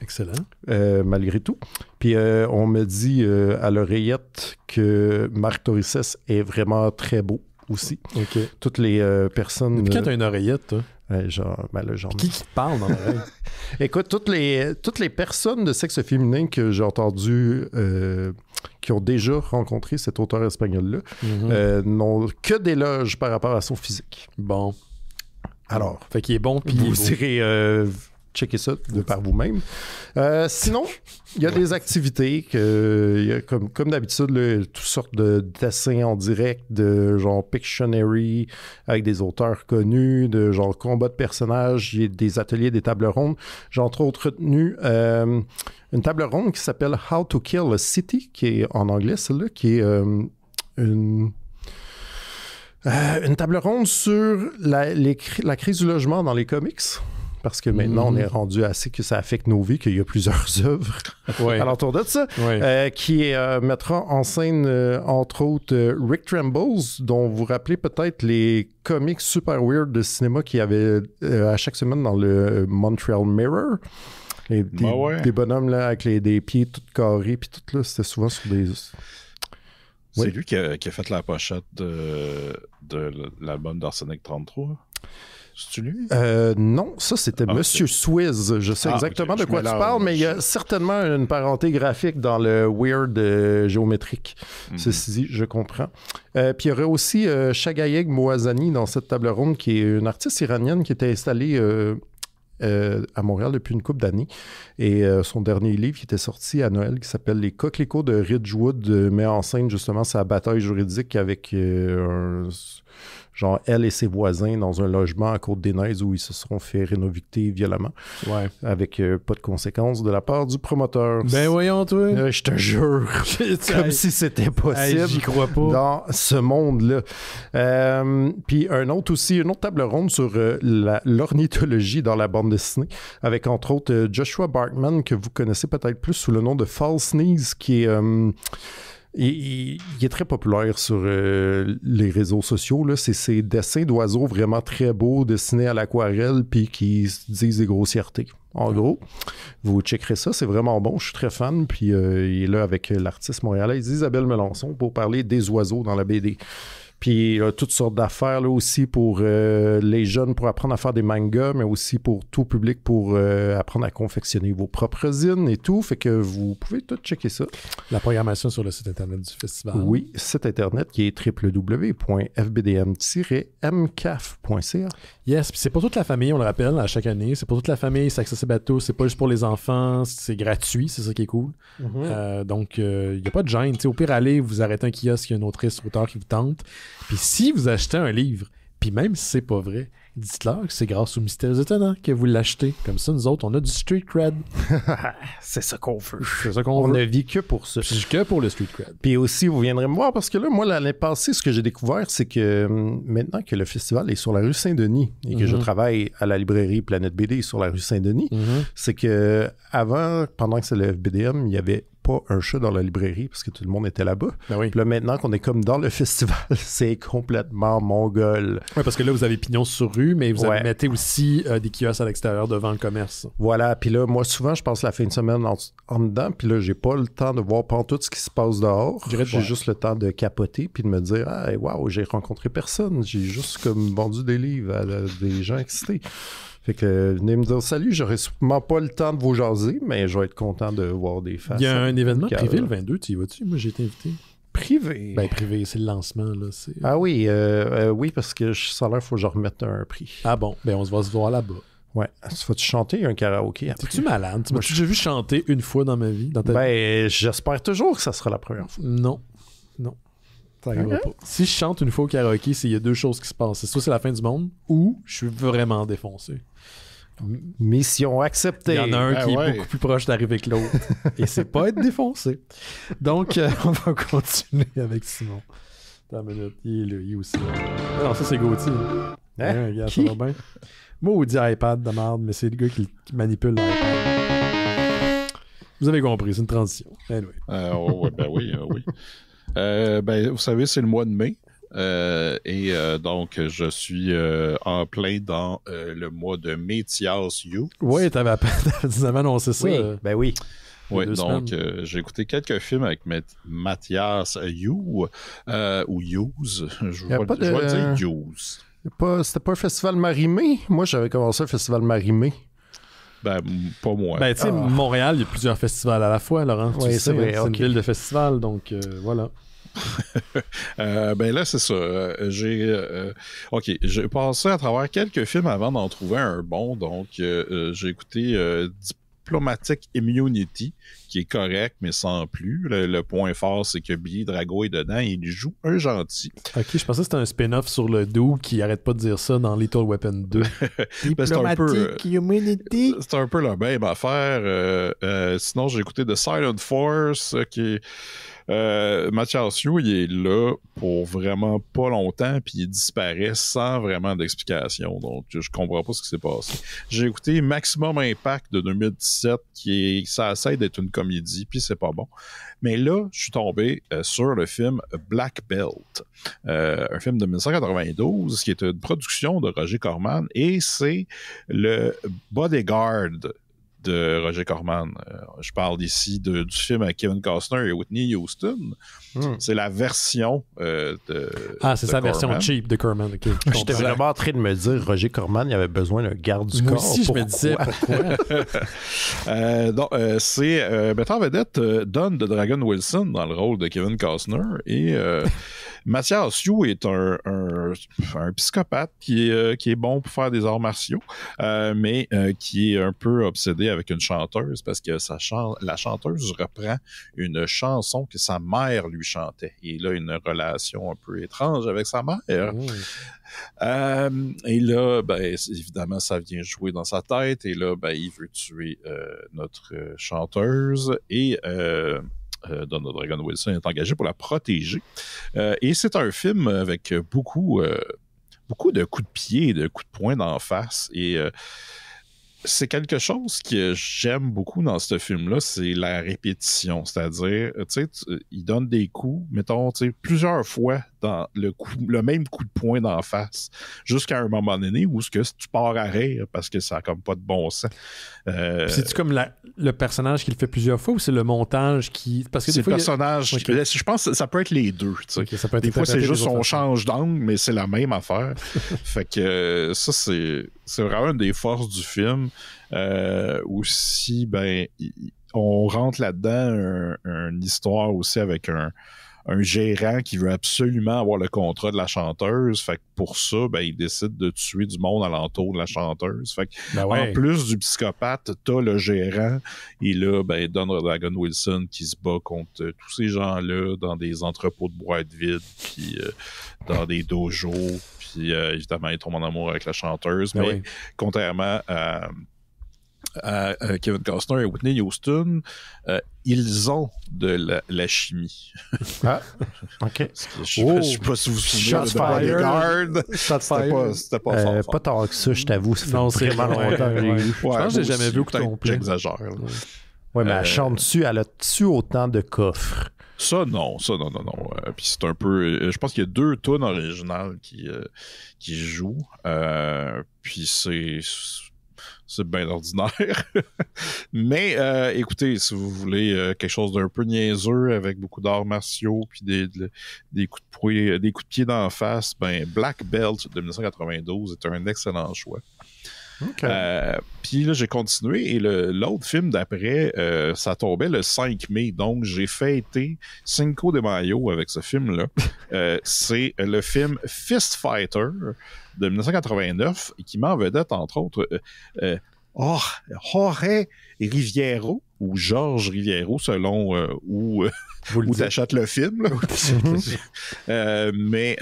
Excellent. Malgré tout. Puis on me dit à l'oreillette que Marc Torices est vraiment très beau aussi. OK. Toutes les personnes... Depuis quand t'as une oreillette, toi? Genre... Qui te parle dans l'oreille? Écoute, toutes les personnes de sexe féminin que j'ai entendues qui ont déjà rencontré cet auteur espagnol-là n'ont que d'éloges par rapport à son physique. Bon. Alors... Fait qu'il est bon, puis vous irez... checker ça par vous-même. Sinon, il y a des activités il y a comme d'habitude, là, toutes sortes de dessins en direct, de genre Pictionary avec des auteurs connus, de genre combat de personnages, il y a des ateliers, des tables rondes. J'ai entre autres retenu une table ronde qui s'appelle How to Kill a City, qui est en anglais, celle-là, qui est une table ronde sur la crise du logement dans les comics. Parce que maintenant, on est rendu assez que ça affecte nos vies, qu'il y a plusieurs œuvres alentour de ça, qui mettra en scène, entre autres, Rick Trembles, dont vous vous rappelez peut-être les comics super weird de cinéma qu'il y avait à chaque semaine dans le Montreal Mirror. Des bonhommes là, avec des pieds tout carrés, puis tout là, c'était souvent sur des... C'est lui qui a fait la pochette de l'album d'Arsenic 33. C'est-tu lui? Non, ça c'était Monsieur Swizz. Je sais exactement de quoi tu parles, mais il y a certainement une parenté graphique dans le weird géométrique. Ceci dit, je comprends. Puis il y aurait aussi Shagayeg Moazani dans cette table ronde, qui est une artiste iranienne qui était installée à Montréal depuis une couple d'années. Et son dernier livre qui était sorti à Noël, qui s'appelle Les Coquelicots de Ridgewood, met en scène justement sa bataille juridique avec genre elle et ses voisins dans un logement à Côte-des-Neiges où ils se seront fait rénovicter violemment. Avec pas de conséquences de la part du promoteur. Ben voyons, toi. Je te jure. Comme si c'était possible. J'y crois pas. Dans ce monde-là. Puis une autre table ronde sur l'ornithologie dans la bande dessinée, avec entre autres Joshua Barkman, que vous connaissez peut-être plus sous le nom de False Sneeze, qui est... Il est très populaire sur les réseaux sociaux. Là. C'est ces dessins d'oiseaux vraiment très beaux, dessinés à l'aquarelle, puis qui disent des grossièretés. En gros, vous checkerez ça, c'est vraiment bon. Je suis très fan. Puis il est là avec l'artiste montréalaise Isabelle Melançon pour parler des oiseaux dans la BD. Puis toutes sortes d'affaires là aussi pour les jeunes pour apprendre à faire des mangas, mais aussi pour tout public pour apprendre à confectionner vos propres zines et tout. Fait que vous pouvez tout checker ça. La programmation sur le site internet du festival. Oui, site internet qui est www.fbdm-mcaf.ca. Yes, puis c'est pour toute la famille, on le rappelle, à chaque année. C'est pour toute la famille, c'est accessible à tous. C'est pas juste pour les enfants, c'est gratuit, c'est ça qui est cool. Donc, il n'y a pas de gêne. T'sais, au pire, allez, vous arrêtez un kiosque, il y a un auteur qui vous tente. Puis si vous achetez un livre, puis même si c'est pas vrai, Dites-leur que c'est grâce aux Mystérieux Étonnants que vous l'achetez. Comme ça, nous autres, on a du street cred. C'est ça qu'on veut. C'est ça qu'on On veut. ne vit que pour ça. Puis que pour le street cred. Puis aussi, vous viendrez me voir parce que là, moi, l'année passée, ce que j'ai découvert, c'est que maintenant que le festival est sur la rue Saint-Denis et que je travaille à la librairie Planète BD sur la rue Saint-Denis, c'est que avant, pendant que c'est le FBDM, il y avait pas un chat dans la librairie parce que tout le monde était là-bas. Ben oui. Puis là, maintenant qu'on est comme dans le festival, c'est complètement mongol. Oui, parce que là, vous avez pignon sur rue, mais vous mettez aussi des kiosques à l'extérieur devant le commerce. Voilà. Puis là, moi, souvent, je passe la fin de semaine en dedans. Puis là, j'ai pas le temps de voir pantoute ce qui se passe dehors. J'ai juste le temps de capoter puis de me dire « Ah, wow, j'ai rencontré personne. J'ai juste comme vendu des livres à des gens excités. » Fait que venez me dire salut, j'aurai sûrement pas le temps de vous jaser, mais je vais être content de voir des faces. Il y a un événement privé le 22, tu y vas-tu? Moi, j'ai été invité. Privé? Ben, privé, c'est le lancement, là. Ah oui, oui, parce que ça a l'air, il faut que je remette un prix. Ah bon? Ben, on se va se voir là-bas. Ouais. Vas-tu chanter un karaoké après? T'es-tu malade? Tu m'as-tu déjà vu chanter une fois dans ma vie? Dans ta vie? J'espère toujours que ça sera la première fois. Non. Ça n'arrivera pas. Si je chante une fois au karaoké, il y a deux choses qui se passent. Soit c'est la fin du monde, ou je suis vraiment défoncé. Mission acceptée. Il y en a un qui est beaucoup plus proche d'arriver que l'autre. Et c'est pas être défoncé. Donc, on va continuer avec Simon. Attends une minute. Il est là, il est aussi là. Ah non, ça, c'est Gauthier. Regarde, qui? Ça va bien. Maudit iPad de merde, mais c'est le gars qui manipule l'iPad. Vous avez compris, c'est une transition. Anyway. Oui. Vous savez, c'est le mois de mai. Donc, je suis en plein dans le mois de Mathias You. Oui, tu avais annoncé ça. Oui. Oui, donc j'ai écouté quelques films avec Mathias You ou Hughes. Je vais dire Hughes. C'était pas un festival Marimé? Moi, j'avais commencé un festival Marimé. Ben, pas moi. Ben, tu sais, Montréal, il y a plusieurs festivals à la fois, Laurent. Oui, c'est vrai. C'est une ville de festivals, donc voilà. Ben là, c'est ça. J'ai passé à travers quelques films avant d'en trouver un bon. Donc, j'ai écouté Diplomatic Immunity, qui est correct, mais sans plus. Le point fort, c'est que Billy Drago est dedans et il joue un gentil. Ok, je pensais que c'était un spin-off sur le Doux qui arrête pas de dire ça dans Little Weapon 2. Diplomatic Immunity. C'est un peu la même affaire. Sinon, j'ai écouté The Silent Force, qui est... Mathias You, il est là pour vraiment pas longtemps, puis il disparaît sans vraiment d'explication. Donc, je comprends pas ce qui s'est passé. J'ai écouté Maximum Impact de 2017, ça essaie d'être une comédie, puis c'est pas bon. Mais là, je suis tombé sur le film Black Belt, un film de 1992 qui est une production de Roger Corman, et c'est le Bodyguard de Roger Corman. Je parle ici du film avec Kevin Costner et Whitney Houston. C'est la version de c'est sa version cheap de Corman. Okay, j'étais vraiment en train de me dire Roger Corman, il avait besoin d'un garde du corps. Moi aussi, je me disais pourquoi. C'est mettant en vedette Don de Dragon Wilson dans le rôle de Kevin Costner et Mathias You est un psychopathe qui est bon pour faire des arts martiaux, mais qui est un peu obsédé avec une chanteuse parce que la chanteuse reprend une chanson que sa mère lui chantait. Et il a une relation un peu étrange avec sa mère. Et là, évidemment, ça vient jouer dans sa tête. Et là, il veut tuer notre chanteuse. Et Don Dragon Wilson est engagé pour la protéger. Et c'est un film avec beaucoup de coups de pied et de coups de poing d'en face. Et c'est quelque chose que j'aime beaucoup dans ce film-là, c'est la répétition. C'est-à-dire, tu sais, il donne des coups, mettons, tu sais, plusieurs fois dans le même coup de poing d'en face, jusqu'à un moment donné où tu pars à rire parce que ça n'a comme pas de bon sens. C'est-tu comme le personnage qui le fait plusieurs fois ou c'est le montage qui... Parce que c'est le personnage. Okay. Je pense que ça peut être les deux. Tu sais. Okay, des fois, c'est juste on change d'angle, mais c'est la même affaire. Fait que ça, c'est vraiment une des forces du film. Aussi, on rentre là-dedans une histoire aussi avec un gérant qui veut absolument avoir le contrat de la chanteuse. Fait que pour ça, ben, il décide de tuer du monde alentour de la chanteuse. Fait que, en plus du psychopathe, t'as le gérant. Et là, ben, Don Dragon Wilson qui se bat contre tous ces gens-là dans des entrepôts de boîtes vides, puis dans des dojos. Puis évidemment, il tombe en amour avec la chanteuse. Mais contrairement à Kevin Costner et Whitney Houston, ils ont de la chimie. Ah, OK. Je ne sais pas si vous vous souvenez de Bodyguard. C'était pas fort. Pas tant que ça, je t'avoue. Ça fait vraiment longtemps que j'ai vu. Je pense que j'ai jamais vu au complet. J'exagère. Oui, mais elle chante dessus, elle a-tu autant de coffres? Ça, non. Puis c'est un peu... je pense qu'il y a 2 tunes originales qui jouent. Puis c'est bien ordinaire. Mais écoutez, si vous voulez quelque chose d'un peu niaiseux avec beaucoup d'arts martiaux puis des coups de pied d'en face, ben Black Belt de 1992 est un excellent choix. Okay. Puis là, j'ai continué et l'autre film d'après, ça tombait le 5 mai. Donc, j'ai fêté Cinco de Mayo avec ce film-là. C'est le film Fist Fighter de 1989 qui met en vedette, entre autres, Jorge Riviero ou Georges Riviero, selon où t'achètes le film. Mais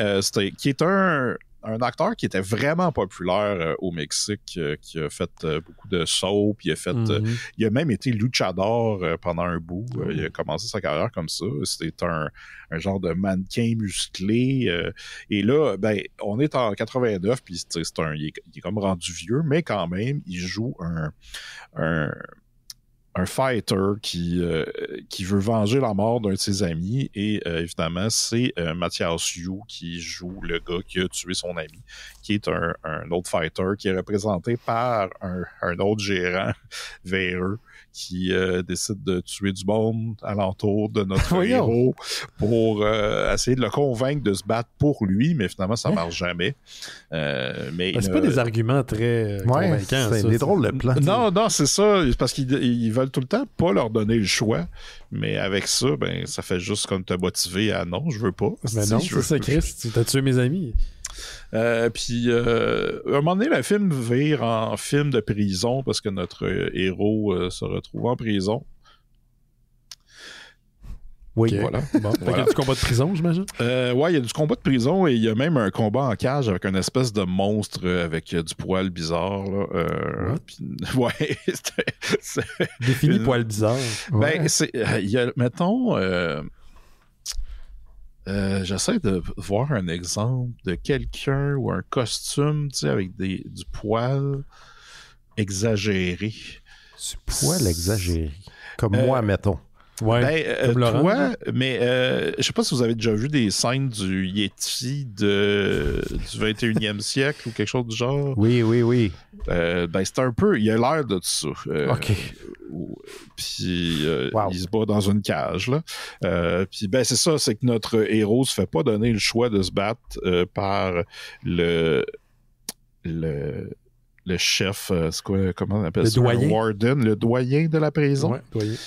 qui est un acteur qui était vraiment populaire au Mexique, qui a fait beaucoup de soap, il a même été luchador pendant un bout. Il a commencé sa carrière comme ça. C'était un genre de mannequin musclé. Et là, ben, on est en 89, puis il est comme rendu vieux, mais quand même, il joue un fighter qui veut venger la mort d'un de ses amis et évidemment c'est Mathias Yu qui joue le gars qui a tué son ami, qui est un autre fighter qui est représenté par un autre gérant véreux qui décide de tuer du monde alentour de notre héros pour essayer de le convaincre de se battre pour lui, mais finalement ça marche jamais. Mais c'est pas des arguments très convaincants. C'est des drôles de plans. Non, c'est ça, parce qu'ils veulent tout le temps pas leur donner le choix, mais avec ça, ben ça fait juste comme te motiver à non, je veux pas. Mais non, c'est ça, Chris, t'as tué mes amis. Puis à un moment donné, le film vire en film de prison parce que notre héros se retrouve en prison. Oui, okay. Voilà. Bon, il y a du combat de prison, j'imagine? Ouais, il y a du combat de prison et il y a même un combat en cage avec une espèce de monstre avec du poil bizarre. Là. Pis, ouais, Défini poil bizarre. Ben, il y a, mettons... j'essaie de voir un exemple de quelqu'un ou un costume, tu sais, avec du poil exagéré. Du poil exagéré. Comme moi, mettons. Ouais, comme toi, mais je sais pas si vous avez déjà vu des scènes du Yeti du 21e siècle ou quelque chose du genre. Oui. Ben, c'est un peu... Il a l'air de ça. OK. Puis il se bat dans une cage. Là. Puis ben, c'est ça, c'est que notre héros se fait pas donner le choix de se battre par le chef, c'est quoi, comment on appelle ça? Doyen. Le warden, le doyen de la prison. Ouais, doyen.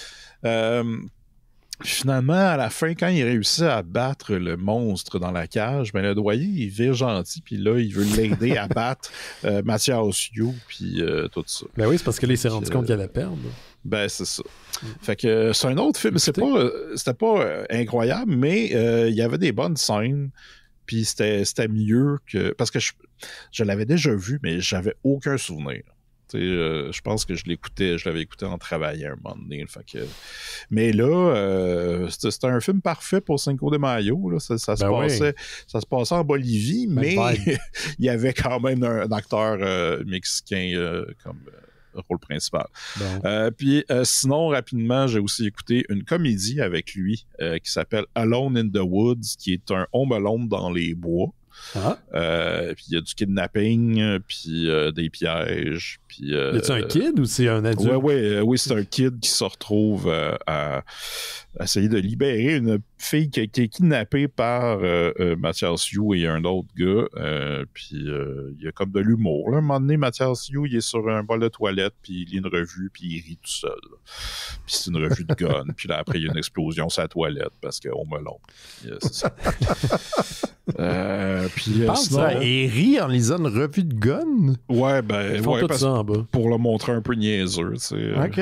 Finalement, à la fin, quand il réussit à battre le monstre dans la cage, ben le doyen, il vire gentil, puis là, il veut l'aider à battre Mathias Yu, puis tout ça. Ben oui, c'est parce que là, il s'est rendu compte qu'il allait perdre. Ben, c'est ça. Fait que c'est un autre film. C'était pas incroyable, mais il y avait des bonnes scènes, puis c'était mieux que... Parce que je l'avais déjà vu, mais j'avais aucun souvenir. Je pense que je l'avais écouté en travaillant un moment donné. Fait que... Mais là, c'était un film parfait pour Cinco de Mayo. Là. Ça se passait en Bolivie, mais il y avait quand même un acteur mexicain comme rôle principal. Bon. Puis sinon, rapidement, j'ai aussi écouté une comédie avec lui qui s'appelle Alone in the Woods, qui est un Home Alone dans les bois. Puis il y a du kidnapping, puis des pièges. Puis, y a-tu un kid ou c'est un adulte? Oui, c'est un kid qui se retrouve à essayer de libérer une fille qui est kidnappée par Mathias Yu et un autre gars. Puis il y a comme de l'humour. Là. À un moment donné, Mathias Yu, il est sur un bol de toilette, puis il lit une revue, puis il rit tout seul. Là. Puis c'est une revue de gun. Puis là, après, il y a une explosion sur la toilette parce qu'on melon. C'est ça. Puis sinon... Il rit en lisant une revue de gun? Ouais, ben... Ils font tout ça en bas. Pour le montrer un peu niaiseux, tu sais. OK.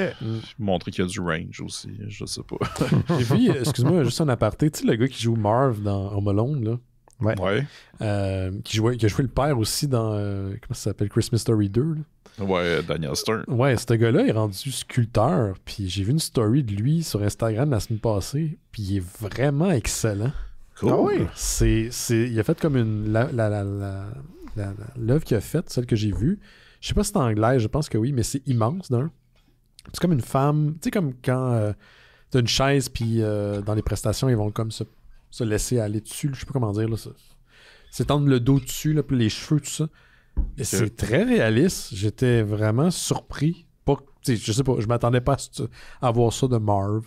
Montrer qu'il y a du range aussi, je sais pas. J'ai vu, excuse-moi, juste un aparté, tu sais, le gars qui joue Marv dans Home Alone, là. Ouais. Qui a joué le père aussi dans, comment ça s'appelle, Christmas Story 2, là. Ouais, Daniel Stern. Ouais, ce gars-là est rendu sculpteur, puis j'ai vu une story de lui sur Instagram la semaine passée, puis il est vraiment excellent. Cool. Ah oui? Il a fait comme l'œuvre qu'il a faite, celle que j'ai vue. Je sais pas si c'est en anglais, je pense que oui, mais c'est immense d'un. C'est comme une femme, tu sais, comme quand t'as une chaise, puis dans les prestations, ils vont comme se laisser aller dessus, je sais pas comment dire, là, s'étendre le dos dessus, là, puis les cheveux, tout ça. Et c'est très réaliste. J'étais vraiment surpris. Je sais pas, je m'attendais pas à voir ça de Marv.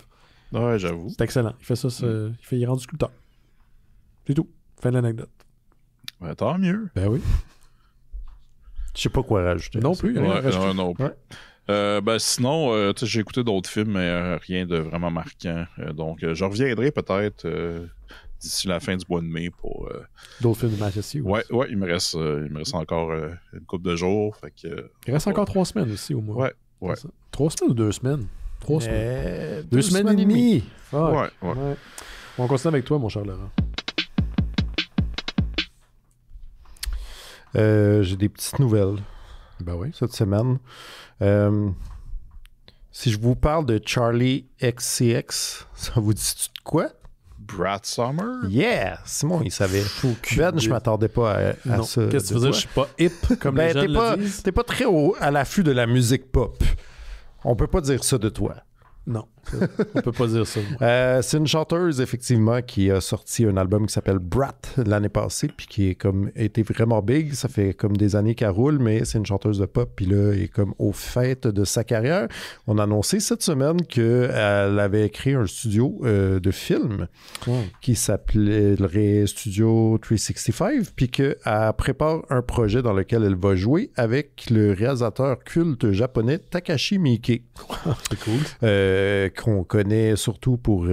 Ouais, j'avoue. C'est excellent. Il fait ça, il est rendu sculpteur. C'est tout. Fin de l'anecdote. Ben, tant mieux. Ben oui. Je sais pas quoi rajouter. Non plus. Non plus. Ouais. Ben sinon, j'ai écouté d'autres films, mais rien de vraiment marquant. Donc, je reviendrai peut-être d'ici la fin du mois de mai pour... D'autres films de Mathias. Ouais, il me reste encore une couple de jours. Fait que, il reste encore 3 semaines aussi au moins. Ouais. 3 semaines ou 2 semaines? 3 semaines. 2 semaines et demie. Ouais. On continue avec toi, mon cher Laurent. J'ai des petites nouvelles. Ben oui. Cette semaine. Si je vous parle de Charlie XCX, ça vous dit de quoi? Brad Summer? Yeah! Simon, il savait. Ben, je m'attendais pas à ça. Qu'est-ce que tu veux dire? Je suis pas hip comme les jeunes le disent? T'es pas très à l'affût de la musique pop. On peut pas dire ça de toi. Non, on peut pas dire ça. C'est une chanteuse, effectivement, qui a sorti un album qui s'appelle Brat l'année passée, puis qui est comme été vraiment big. Ça fait comme des années qu'elle roule, mais c'est une chanteuse de pop, puis là, elle est comme au fait de sa carrière. On a annoncé cette semaine qu'elle avait créé un studio de film qui s'appellerait Studio 365, puis qu'elle prépare un projet dans lequel elle va jouer avec le réalisateur culte japonais Takashi Miike. C'est cool. Qu'on connaît surtout pour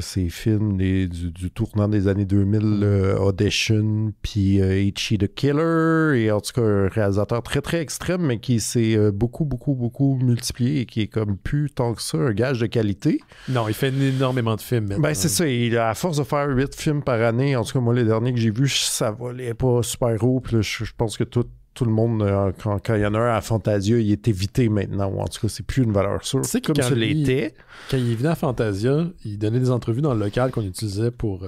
ses films du tournant des années 2000, Audition, puis Ichi the Killer, et en tout cas un réalisateur très très extrême, mais qui s'est beaucoup multiplié et qui est comme plus tant que ça un gage de qualité. Non, il fait énormément de films maintenant. Ben c'est ça, à force de faire 8 films par année, en tout cas moi les derniers que j'ai vus, ça volait pas super haut, puis là, je pense que tout le monde, quand il y en a un à Fantasia, il est évité maintenant. Ou en tout cas, c'est plus une valeur sûre. C'est comme ça l'était. Quand il venait à Fantasia, il donnait des entrevues dans le local qu'on utilisait pour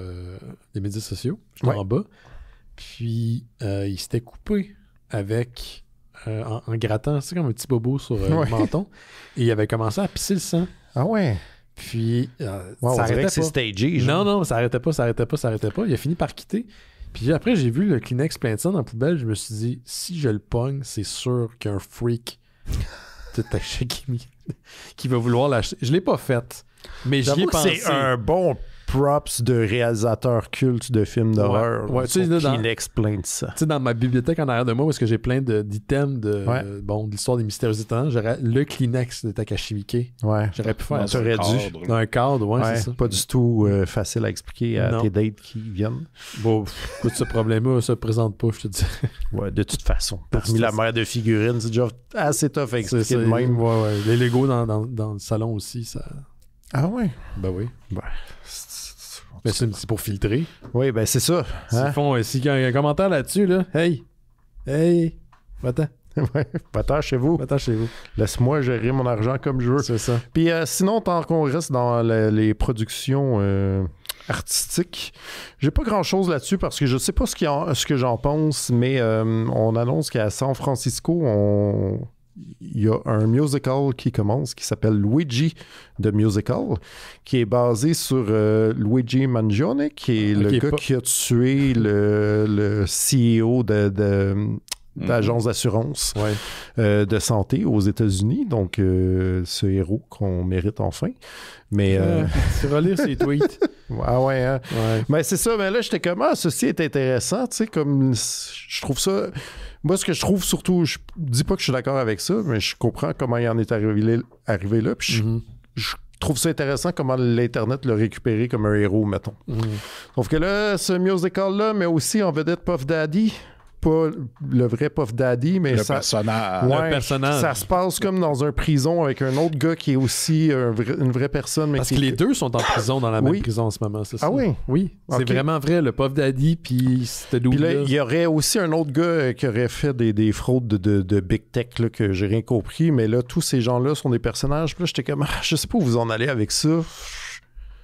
les médias sociaux, juste en bas. Puis, il s'était coupé avec, en grattant, c'est comme un petit bobo sur le menton. Et il avait commencé à pisser le sang. Ah ouais? Puis, on dirait que c'est stagé. Non, ça arrêtait pas. Il a fini par quitter. Puis après, j'ai vu le Kleenex plein de sang dans la poubelle. Je me suis dit, si je le pogne, c'est sûr qu'il y a un freak de Takashi qui va vouloir l'acheter. Je l'ai pas fait, mais j'y ai pensé. C'est un bon props de réalisateur culte de films d'horreur. Ouais, tu sais, Kleenex plein de ça. Tu sais, dans ma bibliothèque en arrière de moi, où est-ce que j'ai plein d'items de l'histoire des mystérieux étonnants, j'aurais le Kleenex de Takashi Miike. Ouais. J'aurais pu faire ça. Dans un cadre, c'est ça. Pas du tout facile à expliquer à tes dates qui viennent. Bon, écoute, ce problème-là, ça se présente pas, je te dis. Ouais, de toute façon. Parmi la mer de figurines, c'est déjà assez tough à expliquer de même. Ouais. Les Legos dans le salon aussi, ça... Ah ouais? Ben oui. Mais c'est pour filtrer. Oui, ben c'est ça. S'il y a un commentaire là-dessus, là, hey, va-t'en. Ouais, va-t'en chez vous. Laisse-moi gérer mon argent comme je veux. C'est ça. Puis sinon, tant qu'on reste dans les productions artistiques, j'ai pas grand-chose là-dessus parce que je sais pas ce que j'en pense, mais on annonce qu'à San Francisco, il y a un musical qui commence qui s'appelle Luigi The Musical, qui est basé sur Luigi Mangione, qui est le gars qui a tué le CEO d'agence d'assurance de santé aux États-Unis. Donc, ce héros qu'on mérite enfin. Mais tu relire ses tweets. Ah ouais, hein? Ouais. Mais c'est ça, mais là, j'étais comme, ceci est intéressant, tu sais, comme, je trouve ça... Moi, ce que je trouve surtout, je dis pas que je suis d'accord avec ça, mais je comprends comment il en est arrivé là, puis je trouve ça intéressant comment l'Internet l'a récupéré comme un héros, mettons. Sauf que là, ce musical-là, mais aussi en vedette Puff Daddy, pas le vrai Puff Daddy, mais le personnage. Ouais, le personnage. Ça se passe comme dans un prison avec un autre gars qui est aussi une vraie personne. Mais Parce que les deux sont en prison dans la même prison en ce moment, c'est ça? Ah oui? Oui, c'est Ok. vraiment vrai. Le Puff Daddy, puis c'était Puis là, double. il y aurait aussi un autre gars qui aurait fait des fraudes de Big Tech là, que j'ai rien compris, mais là, tous ces gens-là sont des personnages. Puis là, j'étais comme, je sais pas où vous en allez avec ça.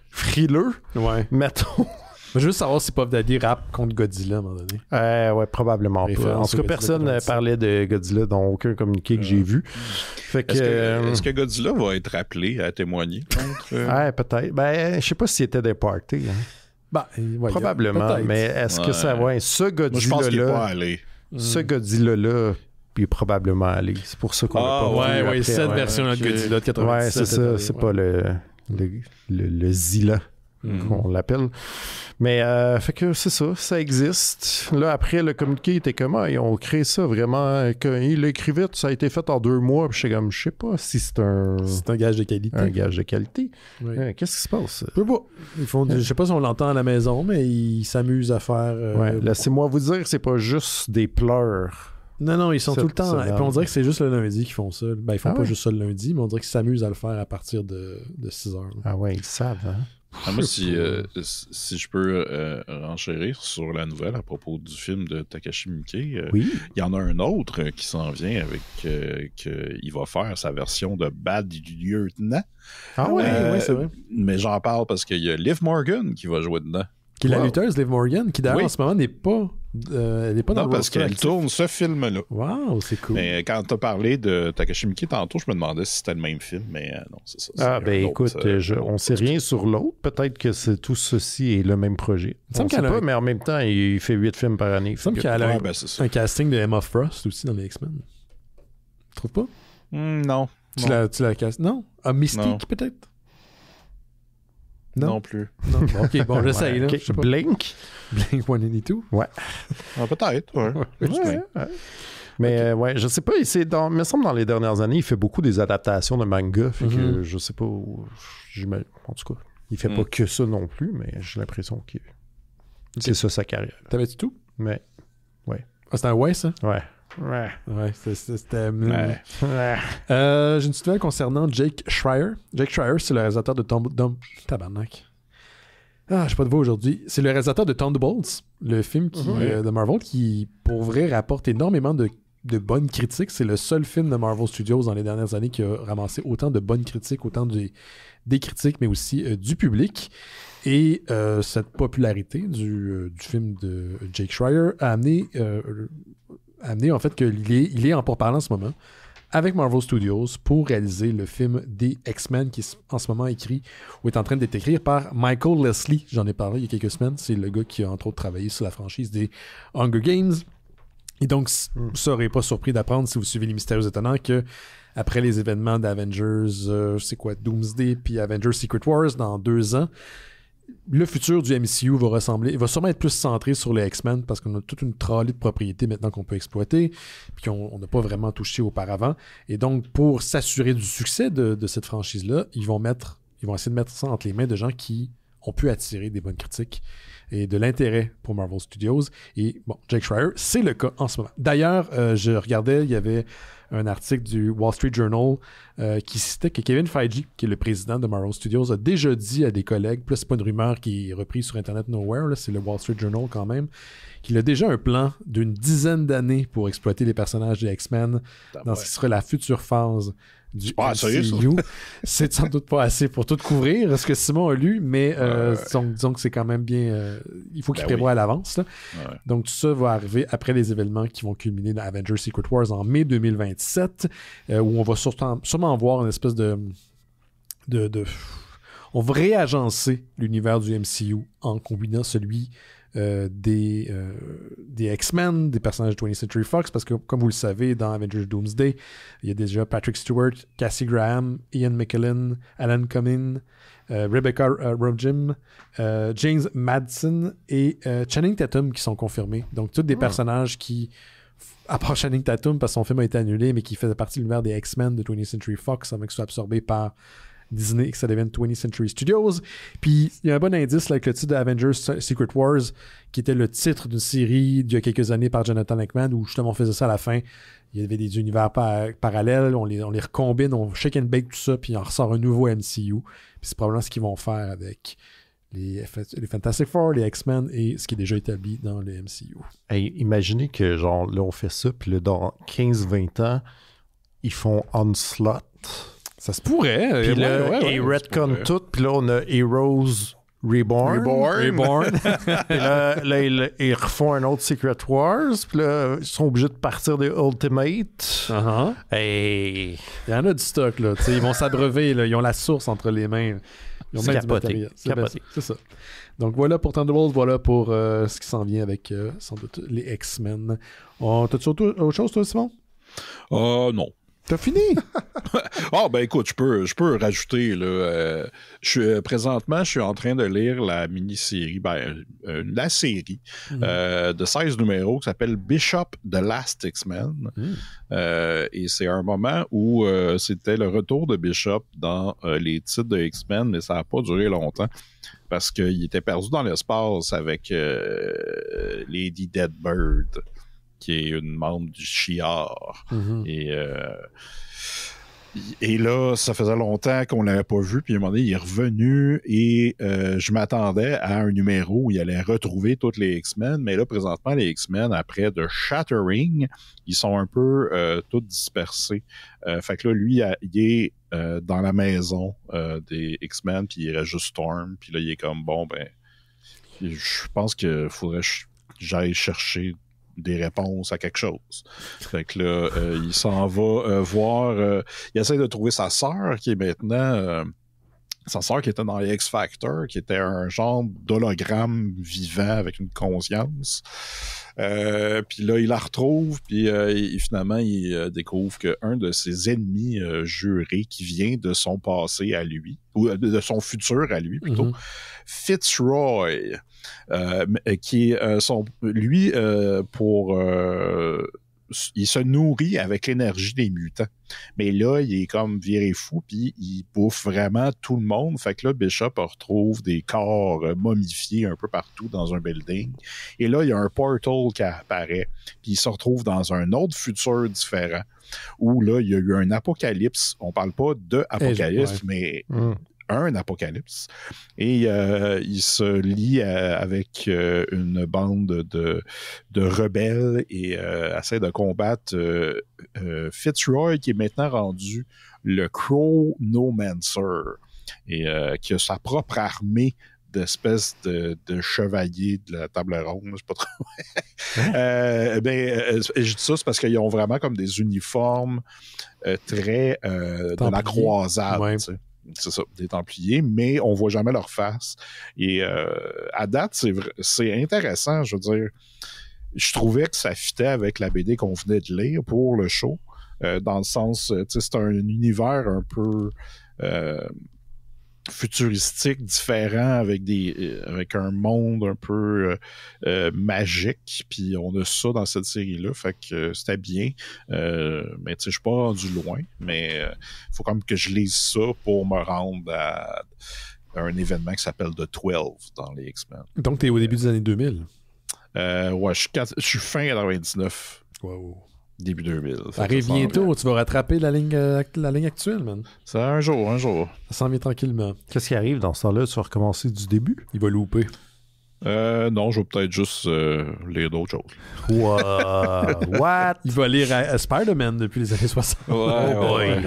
Frileux, Ouais. mettons. Je veux juste savoir si Puff Daddy rappe contre Godzilla à un moment donné. Ouais, probablement pas. Référence En tout cas, au personne Godzilla parlait de Godzilla dans aucun communiqué que j'ai vu. Fait que, Est-ce que Godzilla va être appelé à témoigner contre... ouais, peut-être. Ben, je sais pas s'il était des parties. Hein. Ben, ouais, Probablement, peut-être. mais est-ce que ça... Ouais, ce Moi, je pense qu'il n'est pas Godzilla-là... allé. Ce Godzilla-là, il est probablement allé. C'est pour ça qu'on l'a pas Ouais, revu ouais, après, cette ouais. version-là de Godzilla de 97. Ouais, c'est ça. C'est pas le Zilla qu'on l'appelle. Mais fait que c'est ça, ça existe. Là, après, le communiqué était comment? Ils ont créé ça vraiment. Quand ils l'écrivaient, ça a été fait en 2 mois. Puis j'étais comme, je sais pas si c'est un gage de qualité. gage de qualité. Oui. Qu'est-ce qui se passe? Je sais pas. Ils font je sais pas si on l'entend à la maison, mais ils s'amusent à faire... Ouais, laissez-moi vous dire, c'est pas juste des pleurs. Non, ils sont tout le temps... ça Et puis on dirait que c'est juste le lundi qu'ils font ça. Ben, ils font Ah pas ouais? juste ça le lundi, mais on dirait qu'ils s'amusent à le faire à partir de 6 heures. Ah ouais, ils savent, hein? Moi, si je peux renchérir sur la nouvelle à propos du film de Takashi Miike, Oui. il y en a un autre qui s'en vient avec qu'il va faire sa version de Bad Lieutenant. Ah ouais? Oui, c'est vrai. Mais j'en parle parce qu'il y a Liv Morgan qui va jouer dedans. Qui est la Wow. lutteuse Liv Morgan, qui d'ailleurs Oui. en ce moment n'est pas... elle n'est pas dans Non, le parce roster qu'elle actif. tourne ce film-là. Wow, c'est cool. Mais quand tu as parlé de Takashi Miike tantôt, je me demandais si c'était le même film, mais non, c'est ça. Ah, c'est ben un écoute, autre, on sait rien sur l'autre. Peut-être que tout ceci est le même projet. Il semble On sait qu'elle a pas, un- mais en même temps, il fait 8 films par année. Il semble Fait que- qu'elle a Ouais, ben, c'est ça. un casting de Emma Frost aussi dans les X-Men. Tu trouves pas? Non. Tu la castes? Non? Ah, Mystique, Non. peut-être? Non plus. Non. Bon, ok, bon, j'essaye, là. Ok, Je sais pas. Blink. Blink 182? Ah, peut-être, ouais. Ouais. Mais ouais, je sais pas, il me semble dans les dernières années, il fait beaucoup des adaptations de manga. Fait que je sais pas en tout cas, il fait pas que ça non plus, mais j'ai l'impression que c'est ça sa carrière. T'avais-tu tout? Mais Ah, c'était un ouais, ça? ouais. Ouais, c'était... Ouais. J'ai une petite nouvelle concernant Jake Schreier. Jake Schreier, c'est le réalisateur de Tabarnak. Ah, j'ai pas de voix aujourd'hui. C'est le réalisateur de Thunderbolts, le film de Marvel qui, pour vrai, rapporte énormément de bonnes critiques. C'est le seul film de Marvel Studios dans les dernières années qui a ramassé autant de bonnes critiques, autant des critiques, mais aussi du public. Et cette popularité du film de Jake Schreier a amené en fait qu'il est en pourparlers en ce moment avec Marvel Studios pour réaliser le film des X-Men qui est en ce moment écrit ou est en train d'être écrit par Michael Leslie. J'en ai parlé il y a quelques semaines. C'est le gars qui a entre autres travaillé sur la franchise des Hunger Games. Et donc, vous ne serez pas surpris d'apprendre si vous suivez les Mystérieux Étonnants que après les événements d'Avengers, Doomsday puis Avengers Secret Wars dans 2 ans, le futur du MCU va sûrement être plus centré sur les X-Men parce qu'on a toute une trolley de propriétés maintenant qu'on peut exploiter puis qu'on n'a pas vraiment touché auparavant. Et donc, pour s'assurer du succès de cette franchise-là, ils vont essayer de mettre ça entre les mains de gens qui ont pu attirer des bonnes critiques et de l'intérêt pour Marvel Studios. Et bon, Jake Schreier, c'est le cas en ce moment. D'ailleurs, je regardais, il y avait un article du Wall Street Journal qui citait que Kevin Feige, qui est le président de Marvel Studios, a déjà dit à des collègues, plus c'est pas une rumeur qui est reprise sur Internet Nowhere, là, c'est le Wall Street Journal quand même, qu'il a déjà un plan d'une 10aine d'années pour exploiter les personnages des X-Men dans ce qui sera la future phase du MCU. C'est sans doute pas assez pour tout couvrir, ce que Simon a lu, mais disons que c'est quand même bien... il faut qu'il prévoie à l'avance. Là. Ouais. Donc tout ça va arriver après les événements qui vont culminer dans Avengers Secret Wars en mai 2027, où on va sûrement voir une espèce de... On va réagencer l'univers du MCU en combinant celui des X-Men, des personnages de 20th Century Fox, parce que, comme vous le savez, dans Avengers Doomsday, il y a déjà Patrick Stewart, Cassie Graham, Ian McKellen, Alan Cumming, Rebecca Romijn, James Madsen et Channing Tatum qui sont confirmés. Donc, tous des personnages qui, à part Channing Tatum, parce que son film a été annulé, mais qui faisait partie de l'univers des X-Men de 20th Century Fox, avant que ce soit absorbé par Disney et que ça devienne 20th Century Studios. Puis il y a un bon indice là, avec le titre de Avengers Secret Wars, qui était le titre d'une série d'il y a quelques années par Jonathan Hickman, où justement on faisait ça à la fin. Il y avait des univers parallèles, on les recombine, on shake and bake tout ça, puis on ressort un nouveau MCU. Puis c'est probablement ce qu'ils vont faire avec les Fantastic Four, les X-Men et ce qui est déjà établi dans le MCU. Hey, imaginez que genre là on fait ça, puis là dans 15-20 ans, ils font Onslaught. Ça se pourrait. Puis là, ils retcon tout. Puis là, on a Heroes Reborn. Puis là, ils refont un autre Secret Wars. Puis là, ils sont obligés de partir des Ultimate. Hey. Il y en a du stock, là. T'sais, ils vont s'abreuver, là. Ils ont la source entre les mains. Ils ont même du matériel. C'est ça. Donc voilà pour Thunderbolts, voilà pour ce qui s'en vient avec sans doute les X-Men. T'as-tu autre chose, toi, Simon? Non. T'as fini? Ben écoute, je peux rajouter là. Présentement, je suis en train de lire la mini-série, la série de 16 numéros qui s'appelle Bishop The Last X-Men. Et c'est un moment où c'était le retour de Bishop dans les titres de X-Men, mais ça n'a pas duré longtemps parce qu'il était perdu dans l'espace avec Lady Deadbird, qui est une membre du Shi'ar. Et là, ça faisait longtemps qu'on l'avait pas vu, puis à un moment donné, il est revenu et je m'attendais à un numéro où il allait retrouver toutes les X-Men, mais là, présentement, les X-Men, après The Shattering, ils sont un peu tous dispersés. Fait que là, lui, il est dans la maison des X-Men, puis il reste juste Storm, puis là, il est comme, je pense qu'il faudrait que j'aille chercher des réponses à quelque chose. Fait que là, il s'en va voir... il essaie de trouver sa sœur, qui est maintenant... sa sœur qui était dans les X-Factor, qui était un genre d'hologramme vivant avec une conscience. Puis là, il la retrouve, puis finalement, il découvre qu'un de ses ennemis jurés, qui vient de son passé à lui, ou de son futur à lui, plutôt, Fitzroy, qui est lui, il se nourrit avec l'énergie des mutants. Mais là, il est comme viré fou, puis il bouffe vraiment tout le monde. Fait que là, Bishop retrouve des corps momifiés un peu partout dans un building. Et là, il y a un portal qui apparaît, puis il se retrouve dans un autre futur différent, où là, il y a eu un apocalypse. On parle pas de apocalypse, mais... un apocalypse, et il se lie avec une bande de rebelles et essaie de combattre Fitzroy, qui est maintenant rendu le Chronomancer, et qui a sa propre armée d'espèces de chevaliers de la table ronde, je sais pas trop. Je dis ça, c'est parce qu'ils ont vraiment comme des uniformes très de la croisade, tu sais. C'est ça, des Templiers, mais on voit jamais leur face. Et à date, c'est intéressant, je veux dire. Je trouvais que ça fitait avec la BD qu'on venait de lire pour le show, dans le sens, tu sais, c'est un univers un peu futuristique, différent, avec un monde un peu magique, puis on a ça dans cette série-là, fait que c'était bien, mais tu sais, je suis pas rendu loin, mais faut quand même que je lise ça pour me rendre à un événement qui s'appelle The 12 dans les X-Men. Donc t'es au début des années 2000? Ouais, je suis fin 99. Wow. Début 2000. Ça arrive bientôt, tu vas rattraper la ligne actuelle, man. C'est un jour. Ça s'en vient tranquillement. Qu'est-ce qui arrive dans ce temps-là? Tu vas recommencer du début? Il va louper. Non, je vais peut-être juste lire d'autres choses. What? Il va lire Spider-Man depuis les années 60. Ouais.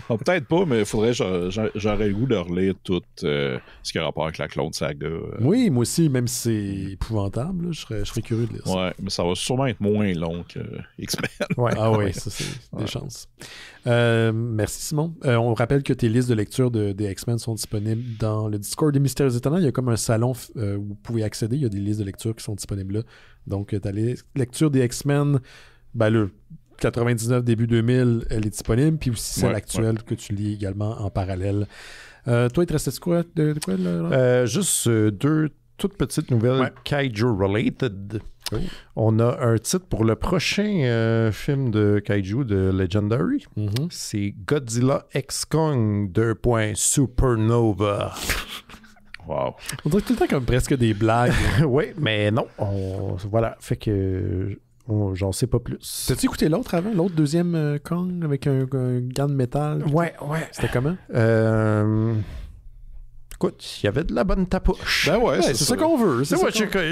Peut-être pas, mais il faudrait j'aurais le goût de relire tout ce qui a rapport avec la Clone Saga. Oui, moi aussi, même si c'est épouvantable, là, je serais curieux de lire ça. Ouais, mais ça va sûrement être moins long que X-Men. Ouais. Ah oui, ça c'est des chances. Merci Simon. On rappelle que tes listes de lecture des X-Men sont disponibles dans le Discord des Mystérieux Étonnants. Il y a comme un salon où vous pouvez accéder. Il y a des listes de lecture qui sont disponibles là. Donc, ta lecture des X-Men, le 99, début 2000, elle est disponible. Puis aussi celle actuelle que tu lis également en parallèle. Toi, il te restait quoi? De quoi là? Juste 2 toutes petites nouvelles Kaiju-related. Oh. On a un titre pour le prochain film de Kaiju de Legendary. Mm-hmm. C'est Godzilla X Kong Supernova. Wow. On dirait tout le temps comme presque des blagues. Oui, mais non. Voilà. Fait que j'en sais pas plus. T'as-tu écouté l'autre avant? L'autre deuxième Kong avec un gant de métal? Ouais. C'était comment? Écoute, il y avait de la bonne tapoche. Ben ouais, c'est ça qu'on veut.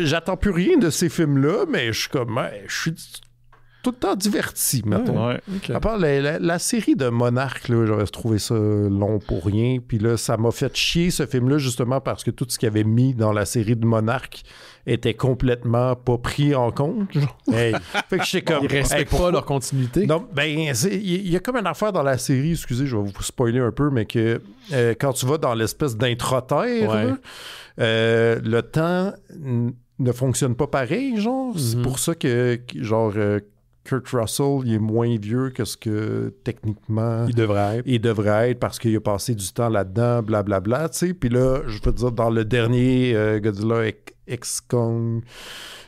J'attends plus rien de ces films-là, mais je suis comme... je suis tout le temps diverti, mettons. Ouais. Okay. À part la série de Monarch, là, j'aurais trouvé ça long pour rien. Puis là, ça m'a fait chier, ce film-là, justement, parce que tout ce qu'il avait mis dans la série de Monarch était complètement pas pris en compte. Hey. Fait que j'étais comme... Ils respectent pas leur continuité. Non, il y a comme une affaire dans la série, excusez, je vais vous spoiler un peu, mais que quand tu vas dans l'espèce d'intra-terre, le temps ne fonctionne pas pareil, genre. Mm-hmm. C'est pour ça que genre... Kurt Russell, il est moins vieux que ce que techniquement il devrait être parce qu'il a passé du temps là-dedans, blablabla, tu sais. Puis là, je veux dire, dans le dernier Godzilla X Kong,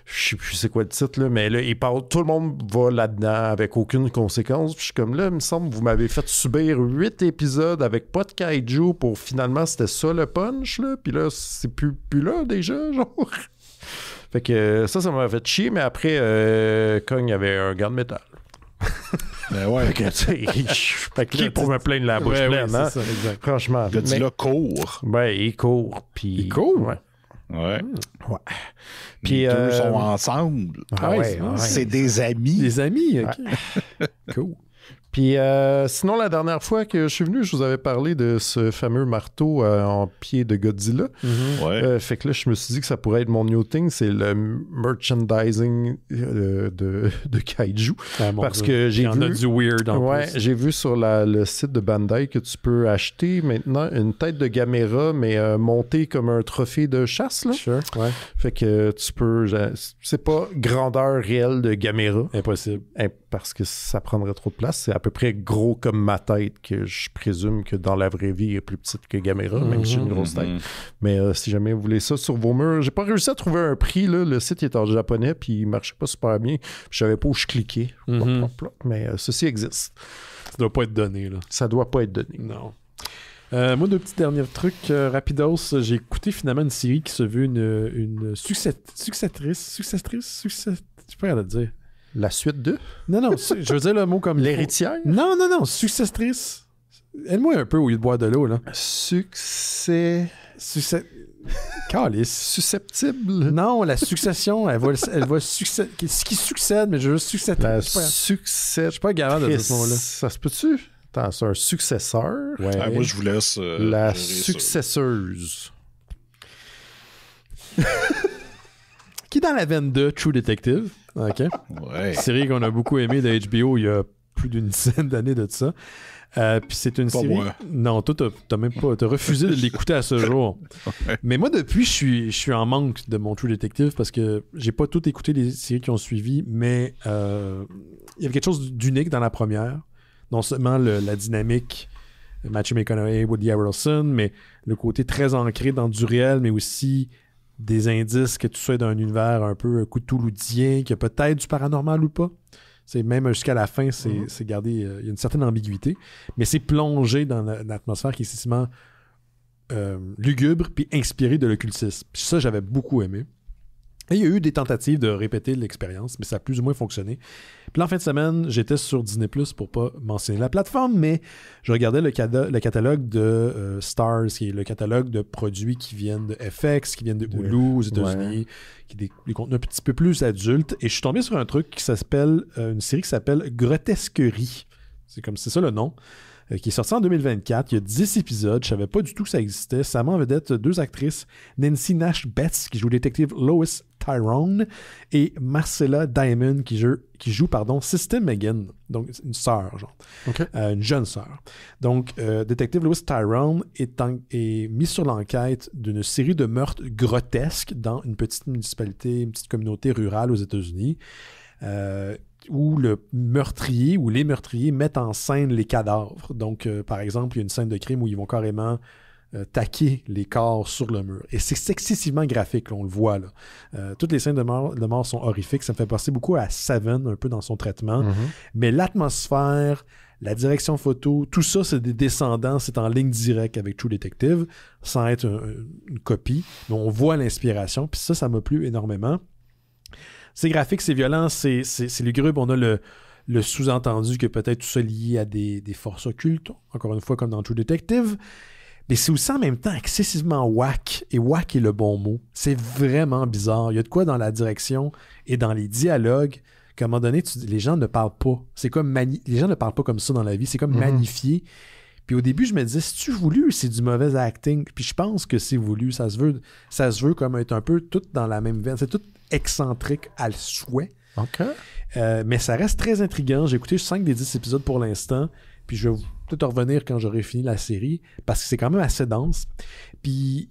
je sais plus c'est quoi le titre, là, mais là, il parle, tout le monde va là-dedans avec aucune conséquence. Puis je suis comme là, il me semble que vous m'avez fait subir 8 épisodes avec pas de kaiju pour finalement, c'était ça le punch, là. Puis là, c'est plus là déjà, genre. Fait que ça m'a fait chier, mais après, Kong avait un gant de métal. Ben ouais. Fait que, tu sais, qui pour me plaindre la bouche pleine, hein? Ça, exact. Franchement. Godzilla court. Ouais, il court. Puis... Il court? Ouais. Ouais. Puis, les deux sont ensemble. C'est des amis. Des amis, OK. Ouais. Cool. Puis sinon, la dernière fois que je suis venu, je vous avais parlé de ce fameux marteau en pied de Godzilla. Mm-hmm. Ouais. Fait que là, je me suis dit que ça pourrait être mon new thing, c'est le merchandising de Kaiju. Parce que j'ai vu... Il y en a du weird en plus. J'ai vu sur le site de Bandai que tu peux acheter maintenant une tête de Gamera, mais montée comme un trophée de chasse, là. Sure, ouais. Fait que tu peux... C'est pas grandeur réelle de Gamera. Impossible. Parce que ça prendrait trop de place. C'est à peu près gros comme ma tête, que je présume que dans la vraie vie est plus petite que Gamera, même si j'ai une grosse tête. Mais si jamais vous voulez ça sur vos murs, j'ai pas réussi à trouver un prix, là. Le site est en japonais, puis il marchait pas super bien. Je savais pas où je cliquais. Mais ceci existe. Ça doit pas être donné, là. Ça doit pas être donné. Non. Moi, 2 petits derniers trucs rapidos. J'ai écouté finalement une série qui se veut une successrice. Je sais pas comment le dire. La suite de? Non, je veux dire le mot comme... L'héritière? Non, successrice. Aide-moi un peu au lieu de boire de l'eau, là. Calice. Susceptible? Non, la succession, elle va succéder. Ce qui succède, mais je veux succéder. La succès. Je suis pas garant de ce mot-là. Ça se peut-tu? Attends, c'est un successeur? Ouais. Moi, je vous laisse... la successeuse. Qui est dans la veine de True Detective. OK. Ouais. Série qu'on a beaucoup aimée de HBO il y a plus d'une dizaine d'années de ça. Puis c'est une série... Moi. Non, toi, t'as même pas... T'as refusé de l'écouter à ce jour. Ouais. Mais moi, depuis, je suis en manque de mon True Detective parce que j'ai pas tout écouté les séries qui ont suivi, mais il y avait quelque chose d'unique dans la première. Non seulement la dynamique Matthew McConaughey, Woody Harrelson, mais le côté très ancré dans du réel, mais aussi des indices que tu sois d'un univers un peu cthulhuidien, qu'il y a peut-être du paranormal ou pas. C'est même jusqu'à la fin, c'est gardé... Il y a une certaine ambiguïté, mais c'est plongé dans une atmosphère qui est excessivement lugubre puis inspirée de l'occultisme. Puis ça, j'avais beaucoup aimé. Et il y a eu des tentatives de répéter l'expérience, mais ça a plus ou moins fonctionné. Puis là, en fin de semaine, j'étais sur Disney+, pour pas mentionner la plateforme, mais je regardais le catalogue de Stars, qui est le catalogue de produits qui viennent de FX, qui viennent de Hulu aux États-Unis, qui est des contenus un petit peu plus adultes. Et je suis tombé sur un truc qui s'appelle, une série qui s'appelle Grotesquerie. C'est ça le nom. Qui est sorti en 2024. Il y a 10 épisodes. Je savais pas du tout que ça existait. Ça met en vedette 2 actrices. Nancy Nash Betts, qui joue le détective Lois Tyrone, et Marcella Diamond qui joue System Megan, donc une sœur, genre. Okay. Une jeune sœur. Donc, détective Louis Tyrone est mis sur l'enquête d'une série de meurtres grotesques dans une petite municipalité, une petite communauté rurale aux États-Unis, où le meurtrier ou les meurtriers mettent en scène les cadavres. Donc, par exemple, il y a une scène de crime où ils vont carrément taquer les corps sur le mur. Et c'est excessivement graphique, là, on le voit. Là. Toutes les scènes de mort sont horrifiques. Ça me fait penser beaucoup à Seven, un peu dans son traitement. Mm-hmm. Mais l'atmosphère, la direction photo, tout ça, c'est des descendants, c'est en ligne directe avec True Detective, sans être une copie. Mais on voit l'inspiration. Puis ça m'a plu énormément. C'est graphique, c'est violent, c'est lugubre. On a le sous-entendu que peut-être tout ça lié à des forces occultes, encore une fois comme dans True Detective. Mais c'est aussi en même temps excessivement whack. Et whack est le bon mot. C'est vraiment bizarre. Il y a de quoi dans la direction et dans les dialogues qu'à un moment donné, les gens ne parlent pas. C'est comme les gens ne parlent pas comme ça dans la vie. C'est comme magnifié. Puis au début, je me disais, c'est-tu voulu ou c'est du mauvais acting? Puis je pense que c'est voulu. Ça se veut comme être un peu tout dans la même veine. C'est tout excentrique à le souhait. OK. Mais ça reste très intriguant. J'ai écouté 5 des 10 épisodes pour l'instant. Puis je vais peut-être revenir quand j'aurai fini la série, parce que c'est quand même assez dense. Puis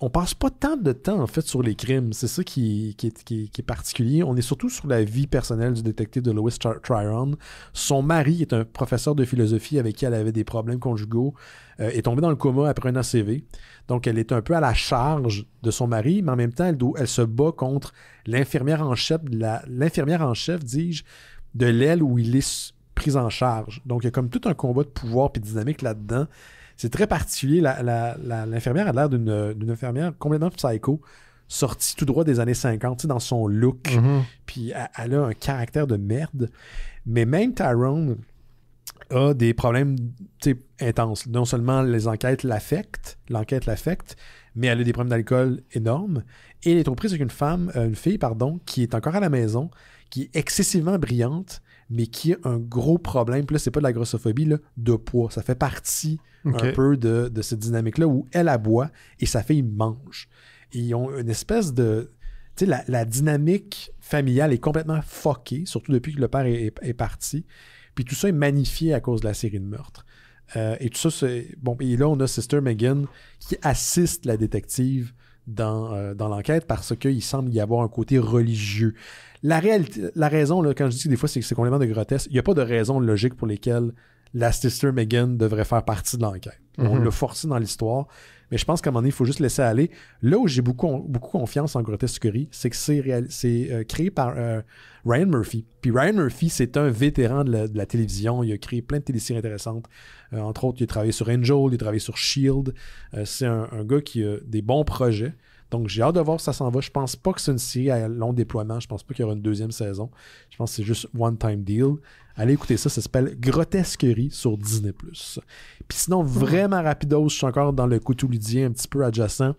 on passe pas tant de temps, en fait, sur les crimes. C'est ça qui est particulier. On est surtout sur la vie personnelle du détective de Louis Tyrone. Son mari est un professeur de philosophie avec qui elle avait des problèmes conjugaux, est tombée dans le coma après un ACV. Donc, elle est un peu à la charge de son mari, mais en même temps, elle se bat contre l'infirmière en chef, dis-je, de l'aile où il est prise en charge. Donc, il y a comme tout un combat de pouvoir et de dynamique là-dedans. C'est très particulier. L'infirmière a l'air d'une infirmière complètement psycho, sortie tout droit des années 50, dans son look. Mm-hmm. Puis, elle a un caractère de merde. Mais même Tyrone a des problèmes intenses. Non seulement l'enquête l'affecte, mais elle a des problèmes d'alcool énormes. Et elle est aux prises avec une fille, qui est encore à la maison, qui est excessivement brillante, mais qui a un gros problème, puis là, c'est pas de la grossophobie, là, de poids. Ça fait partie un peu de cette dynamique-là où elle aboie et sa fille mange. Et ils ont une espèce de... Tu sais, la dynamique familiale est complètement fuckée, surtout depuis que le père est parti. Puis tout ça est magnifié à cause de la série de meurtres. Et tout ça, c'est... Bon, et là, on a Sister Megan qui assiste la détective dans l'enquête parce qu'il semble y avoir un côté religieux. La raison, là, quand je dis que des fois c'est complètement de grotesque, il n'y a pas de raison logique pour lesquelles la Sister Megan devrait faire partie de l'enquête. Mm-hmm. On l'a forcé dans l'histoire, mais je pense qu'à un moment donné, il faut juste laisser aller. Là où j'ai beaucoup confiance en grotesquerie, c'est que c'est créé par Ryan Murphy. Puis Ryan Murphy, c'est un vétéran de la télévision. Il a créé plein de téléséries intéressantes. Entre autres, il a travaillé sur Angel, il a travaillé sur S.H.I.E.L.D. C'est un gars qui a des bons projets. Donc, j'ai hâte de voir si ça s'en va. Je pense pas que c'est une série à long déploiement. Je pense pas qu'il y aura une deuxième saison. Je pense que c'est juste one-time deal. Allez écouter ça. Ça s'appelle Grotesquerie sur Disney+. Puis sinon, vraiment rapidos, je suis encore dans le cthulhudien un petit peu adjacent.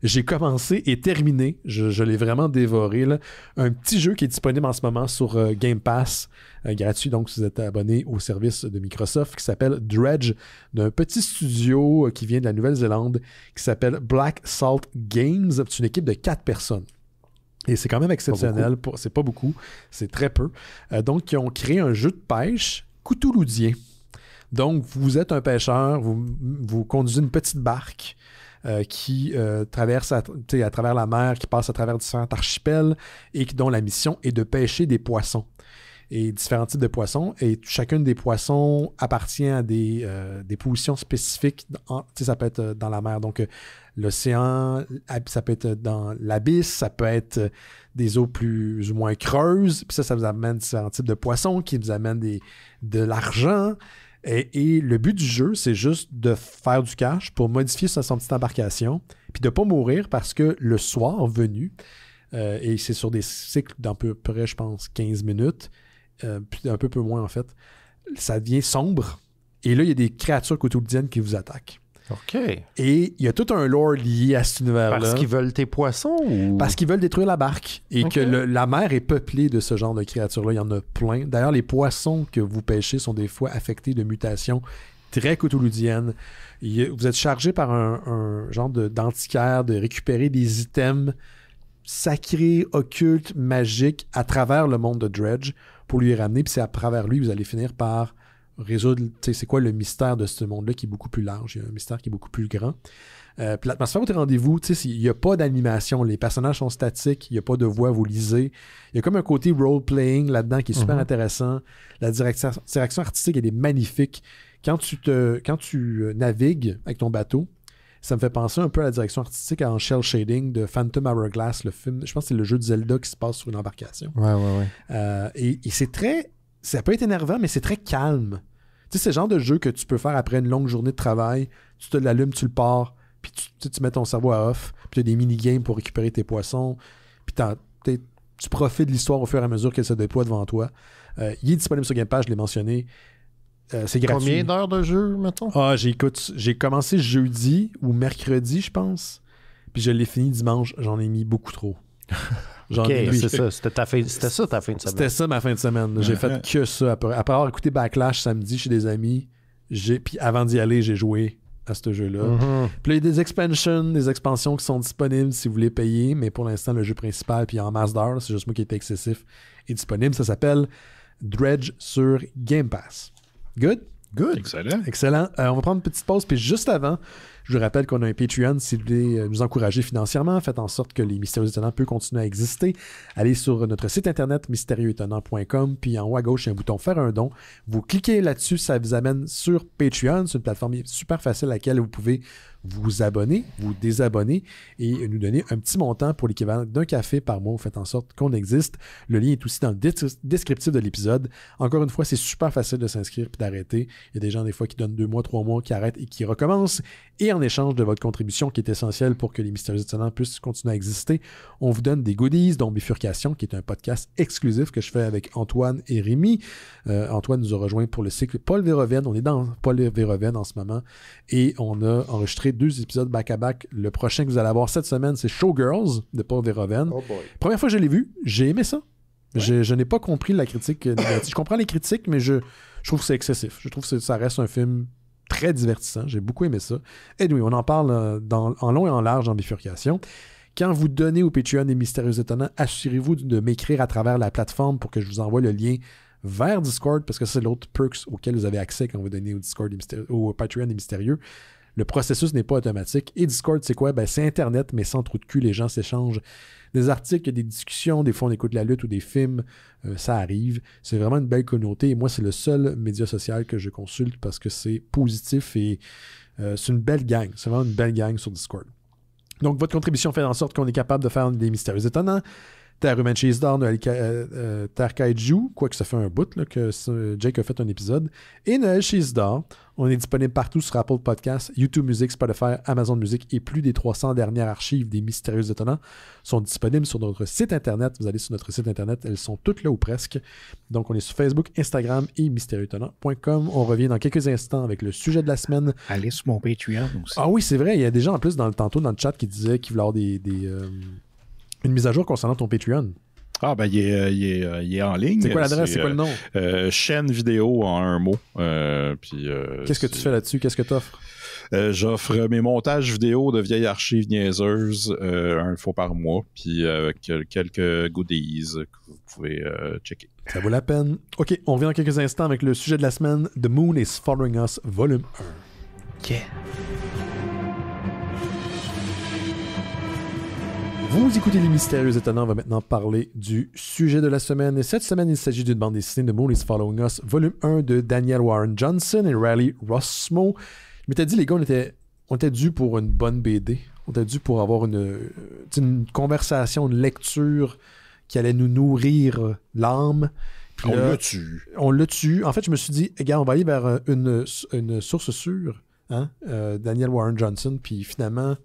J'ai commencé et terminé, je l'ai vraiment dévoré, là, un petit jeu qui est disponible en ce moment sur Game Pass, gratuit, donc si vous êtes abonné au service de Microsoft, qui s'appelle Dredge, d'un petit studio qui vient de la Nouvelle-Zélande, qui s'appelle Black Salt Games. C'est une équipe de 4 personnes. Et c'est quand même exceptionnel. C'est pas beaucoup, c'est très peu. Donc, ils ont créé un jeu de pêche cthulhudien. Donc, vous êtes un pêcheur, vous conduisez une petite barque qui traverse à travers la mer, qui passe à travers différents archipels et dont la mission est de pêcher des poissons. Et différents types de poissons. Et chacun des poissons appartient à des positions spécifiques. Ça peut être dans la mer. Donc, l'océan, ça peut être dans l'abysse, ça peut être des eaux plus ou moins creuses. Puis ça vous amène différents types de poissons qui vous amènent de l'argent. Et le but du jeu, c'est juste de faire du cash pour modifier son petite embarcation, puis de ne pas mourir parce que le soir venu, et c'est sur des cycles d'à peu près, je pense, 15 minutes, puis un peu moins en fait, ça devient sombre, et là, il y a des créatures cthulhudiennes qui vous attaquent. OK. Et il y a tout un lore lié à cet univers-là. Parce qu'ils veulent tes poissons ou... Parce qu'ils veulent détruire la barque. Et que la mer est peuplée de ce genre de créatures-là. Il y en a plein. D'ailleurs, les poissons que vous pêchez sont des fois affectés de mutations très cthulhudiennes. Vous êtes chargé par un genre d'antiquaire de récupérer des items sacré, occulte, magique à travers le monde de Dredge pour lui ramener. Puis c'est à travers lui que vous allez finir par résoudre, c'est quoi le mystère de ce monde-là qui est beaucoup plus large. Il y a un mystère qui est beaucoup plus grand. Puis l'atmosphère au rendez-vous, il n'y a pas d'animation, les personnages sont statiques, il n'y a pas de voix, vous lisez. Il y a comme un côté role-playing là-dedans qui est super intéressant. La direction artistique, elle est magnifique. Quand tu navigues avec ton bateau, ça me fait penser un peu à la direction artistique en shell shading de Phantom Hourglass, le film. Je pense que c'est le jeu de Zelda qui se passe sur une embarcation. Ouais. Et c'est très... Ça peut être énervant, mais c'est très calme. Tu sais, c'est le genre de jeu que tu peux faire après une longue journée de travail. Tu te l'allumes, tu le pars, puis tu mets ton cerveau à off, puis tu as des mini-games pour récupérer tes poissons, puis tu profites de l'histoire au fur et à mesure qu'elle se déploie devant toi. Il est disponible sur Game Pass, je l'ai mentionné. C'est gratuit. Combien d'heures de jeu, mettons? J'ai commencé jeudi ou mercredi, je pense. Puis je l'ai fini dimanche. J'en ai mis beaucoup trop. C'est ça. C'était ça ta fin de semaine. C'était ça ma fin de semaine. J'ai fait que ça. Après avoir écouté Backlash samedi chez des amis, puis avant d'y aller, j'ai joué à ce jeu-là. Puis là, il y a des expansions qui sont disponibles si vous voulez payer, mais pour l'instant, le jeu principal, puis en masse d'heures, c'est juste moi qui étais excessif, est disponible. Ça s'appelle Dredge sur Game Pass. Good? Excellent. On va prendre une petite pause, puis juste avant, je vous rappelle qu'on a un Patreon. Si vous voulez nous encourager financièrement, faites en sorte que les Mystérieux Étonnants peuvent continuer à exister. Allez sur notre site internet mystérieuxétonnants.com, puis en haut à gauche, il y a un bouton Faire un don. Vous cliquez là-dessus, ça vous amène sur Patreon. C'est une plateforme super facile à laquelle vous pouvez vous abonner, vous désabonner et nous donner un petit montant pour l'équivalent d'un café par mois. Vous faites en sorte qu'on existe. Le lien est aussi dans le descriptif de l'épisode. Encore une fois, c'est super facile de s'inscrire puis d'arrêter. Il y a des gens des fois qui donnent 2 mois, 3 mois, qui arrêtent et qui recommencent. Et en échange de votre contribution qui est essentielle pour que les Mystérieux Étonnants puissent continuer à exister, on vous donne des goodies, dont Bifurcation, qui est un podcast exclusif que je fais avec Antoine et Rémi. Antoine nous a rejoint pour le cycle Paul Verhoeven. On est dans Paul Verhoeven en ce moment et on a enregistré 2 épisodes back-à-back. Le prochain que vous allez avoir cette semaine, c'est Showgirls de Paul Verhoeven. Oh boy. Première fois que je l'ai vu, j'ai aimé ça. Ouais. Je n'ai pas compris la critique négative. Je comprends les critiques, mais je trouve que c'est excessif. Je trouve que ça reste un film très divertissant. J'ai beaucoup aimé ça. Et oui, on en parle en long et en large en Bifurcation. Quand vous donnez au Patreon des Mystérieux Étonnants, assurez-vous de m'écrire à travers la plateforme pour que je vous envoie le lien vers Discord, parce que c'est l'autre perks auquel vous avez accès quand vous donnez au Patreon des Mystérieux. Le processus n'est pas automatique. Et Discord, c'est quoi? C'est Internet, mais sans trou de cul. Les gens s'échangent des articles, des discussions. Des fois, on écoute la lutte ou des films. Ça arrive. C'est vraiment une belle communauté. Et moi, c'est le seul média social que je consulte parce que c'est positif et c'est une belle gang. C'est vraiment une belle gang sur Discord. Donc, votre contribution fait en sorte qu'on est capable de faire des Mystérieux Étonnants. Terre Humaine Cheese Down, Terre Kaiju, quoique ça fait un bout là, que Jake a fait un épisode, et Noël Cheese d'Or. On est disponible partout sur Apple Podcasts, YouTube Music, Spotify, Amazon Music, et plus des 300 dernières archives des Mystérieux Étonnants sont disponibles sur notre site internet. Vous allez sur notre site internet, elles sont toutes là ou presque. Donc on est sur Facebook, Instagram et mystérieuxétonnants.com. On revient dans quelques instants avec le sujet de la semaine. Allez sur mon Patreon aussi. Ah oui, c'est vrai, il y a des gens en plus tantôt dans le chat qui disaient qu'ils voulaient avoir une mise à jour concernant ton Patreon. Ah, il est en ligne. C'est quoi l'adresse? C'est quoi le nom? Chaîne vidéo en un mot. Qu'est-ce que tu fais là-dessus? Qu'est-ce que tu offres? J'offre mes montages vidéo de vieilles archives niaiseuses, une fois par mois, puis quelques goodies que vous pouvez checker. Ça vaut la peine. OK, on revient dans quelques instants avec le sujet de la semaine. The Moon is Following Us, volume 1. Yeah. Vous écoutez Les Mystérieux Étonnants, on va maintenant parler du sujet de la semaine. Et cette semaine, il s'agit d'une bande dessinée de Moon is Following Us, volume 1 de Daniel Warren Johnson et Riley Rossmo. Je m'étais dit, les gars, on était dû pour une bonne BD. On était dû pour avoir une conversation, une lecture qui allait nous nourrir l'âme. Puis on là, l'a tué. On l'a tué. En fait, je me suis dit, regarde, on va aller vers une source sûre, Daniel Warren Johnson, puis finalement...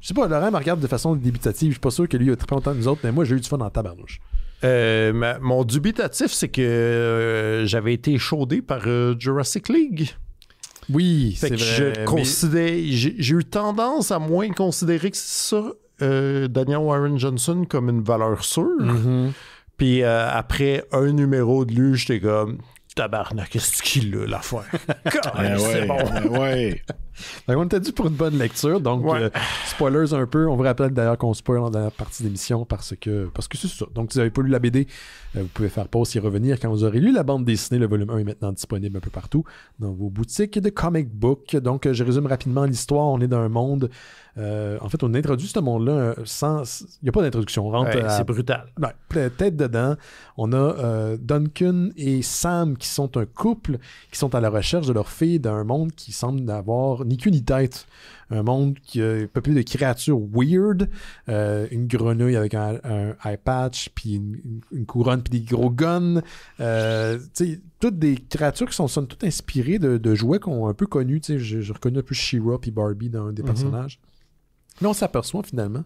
Je sais pas, Laurent me regarde de façon débitative. Je suis pas sûr que lui a trippé autant que nous autres, mais moi, j'ai eu du fun en tabarnouche. Mon dubitatif, c'est que j'avais été échaudé par Jurassic League. Oui, fait c'est que vrai. J'ai eu tendance à moins considérer que c'est ça, Daniel Warren Johnson, comme une valeur sûre. Mm-hmm. Puis après un numéro de lui, j'étais comme... Tabarnak, qu'est-ce qu'il a l'affaire? C'est bon. Ouais. On était dû pour une bonne lecture, donc spoilers un peu. On vous rappelle d'ailleurs qu'on spoil en dernière partie d'émission parce que c'est ça. Donc, si vous n'avez pas lu la BD, vous pouvez faire pause et revenir quand vous aurez lu la bande dessinée. Le volume 1 est maintenant disponible un peu partout dans vos boutiques de comic book. Donc, je résume rapidement l'histoire. On est dans un monde... en fait, on introduit ce monde-là sans... Il n'y a pas d'introduction. On rentre c'est brutal. Tête dedans. On a Duncan et Sam qui sont un couple qui sont à la recherche de leur fille dans un monde qui semble n'avoir ni queue ni tête. Un monde qui est peuplé de créatures weird. Une grenouille avec un eye patch, puis une couronne, puis des gros guns. Toutes des créatures qui sont toutes inspirées de jouets qu'on a un peu connus. Je reconnais un peu She-Ra puis Barbie dans un des personnages. Là, on s'aperçoit finalement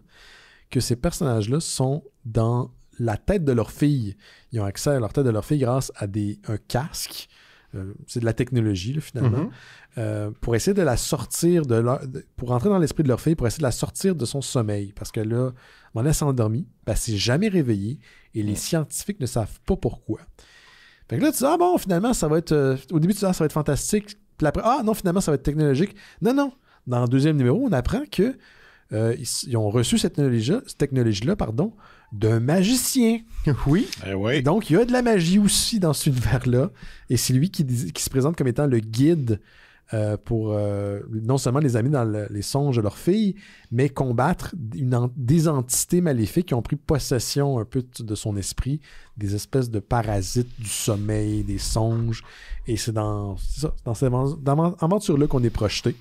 que ces personnages-là sont dans la tête de leur fille. Ils ont accès à leur tête de leur fille grâce à un casque. C'est de la technologie, là, finalement. Pour essayer de la sortir pour rentrer dans l'esprit de leur fille, pour essayer de la sortir de son sommeil. Parce que là, on s'est endormi, elle s'est jamais réveillée et les scientifiques ne savent pas pourquoi. Fait que là, tu dis, bon, finalement, ça va être... au début, tu dis, ça va être fantastique. Puis après, non, finalement, ça va être technologique. Non. Dans le deuxième numéro, on apprend que ils ont reçu cette technologie-là, d'un magicien. Oui. Et donc, il y a de la magie aussi dans cet univers-là. Et c'est lui qui se présente comme étant le guide pour non seulement les amener dans les songes de leur fille, mais combattre des entités maléfiques qui ont pris possession un peu de son esprit, des espèces de parasites du sommeil, des songes. Et c'est dans cette aventure-là qu'on est projeté.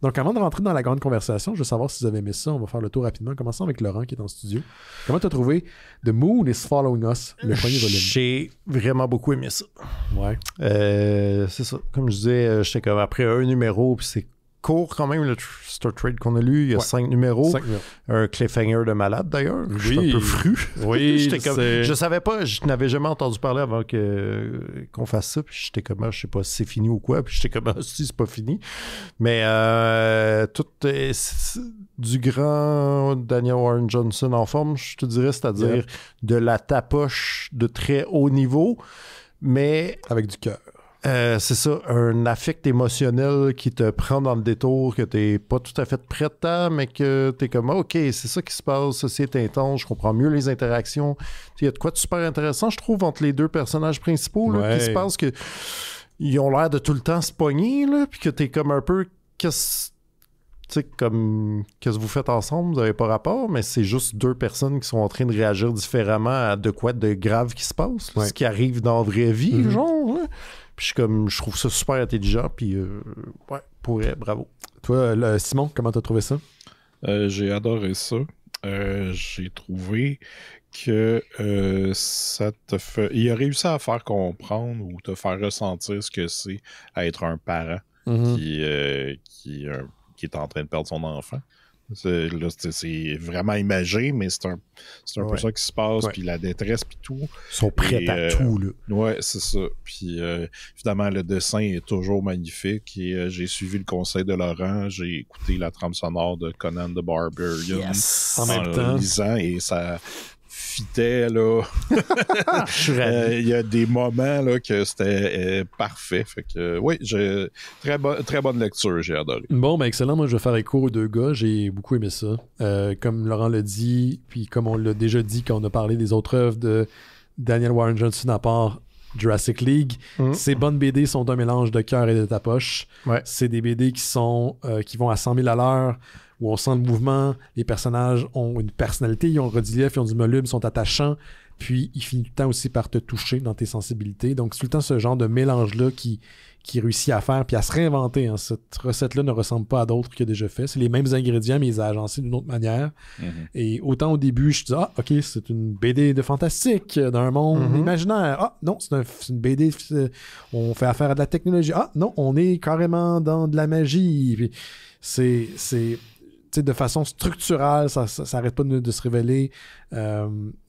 Donc, avant de rentrer dans la grande conversation, je veux savoir si vous avez aimé ça. On va faire le tour rapidement. Commençons avec Laurent qui est en studio. Comment tu as trouvé The Moon is Following Us, le premier volume? J'ai vraiment beaucoup aimé ça. Ouais. C'est ça. Comme je disais, j'étais comme après un numéro, puis c'est court quand même, le Star Trade qu'on a lu. Il y a 5 numéros. Un cliffhanger de malade, d'ailleurs. Oui. Je suis un peu fru. Oui, je savais pas, je n'avais jamais entendu parler avant qu'on fasse ça. Puis j'étais comme, je sais pas si c'est fini ou quoi. Puis j'étais comme, si c'est pas fini. Mais tout du grand Daniel Warren Johnson en forme, je te dirais, c'est-à-dire de la tapoche de très haut niveau, mais avec du cœur. C'est ça, un affect émotionnel qui te prend dans le détour, que t'es pas tout à fait prêt à, mais que t'es comme, OK, c'est ça qui se passe, ceci est intense, je comprends mieux les interactions. Il y a de quoi de super intéressant, je trouve, entre les deux personnages principaux, là, qui se passe que ils ont l'air de tout le temps se pogner, là, puis que t'es comme un peu, qu'est-ce que vous faites ensemble, vous n'avez pas rapport, mais c'est juste deux personnes qui sont en train de réagir différemment à de quoi de grave qui se passe, ce qui arrive dans la vraie vie, genre, là. Puis je trouve ça super intelligent, puis bravo. Toi, Simon, comment t'as trouvé ça? J'ai adoré ça. J'ai trouvé que ça te fait... Il a réussi à faire comprendre ou te faire ressentir ce que c'est à être un parent qui est en train de perdre son enfant. C'est vraiment imagé, mais c'est un peu ça qui se passe, puis la détresse, puis tout. Ils sont prêts à tout, là. Ouais, c'est ça. Puis, évidemment, le dessin est toujours magnifique, et j'ai suivi le conseil de Laurent, j'ai écouté la trame sonore de Conan the Barbarian en même temps, lisant, et ça fitait, là. Il y a des moments là que c'était parfait. Fait que oui, très bonne lecture, j'ai adoré. Bon, ben excellent. Moi, je vais faire écho aux deux gars. J'ai beaucoup aimé ça. Comme Laurent l'a dit, puis comme on l'a déjà dit quand on a parlé des autres œuvres de Daniel Warren Johnson à part Jurassic League, ces bonnes BD sont un mélange de cœur et de tapoche. C'est des BD qui vont à 100 000 à l'heure, où on sent le mouvement, les personnages ont une personnalité, ils ont un relief, ils ont du volume, ils sont attachants, puis il finit tout le temps aussi par te toucher dans tes sensibilités. Donc c'est tout le temps ce genre de mélange-là qui réussit à faire, puis à se réinventer. Hein. Cette recette-là ne ressemble pas à d'autres qu'il a déjà fait. C'est les mêmes ingrédients, mais ils ont agencés d'une autre manière. Et autant au début, je dis, OK, c'est une BD de fantastique, d'un monde imaginaire. Ah, non, c'est une BD, on fait affaire à de la technologie. Ah, non, on est carrément dans de la magie. Puis c'est de façon structurale, ça arrête pas de se révéler.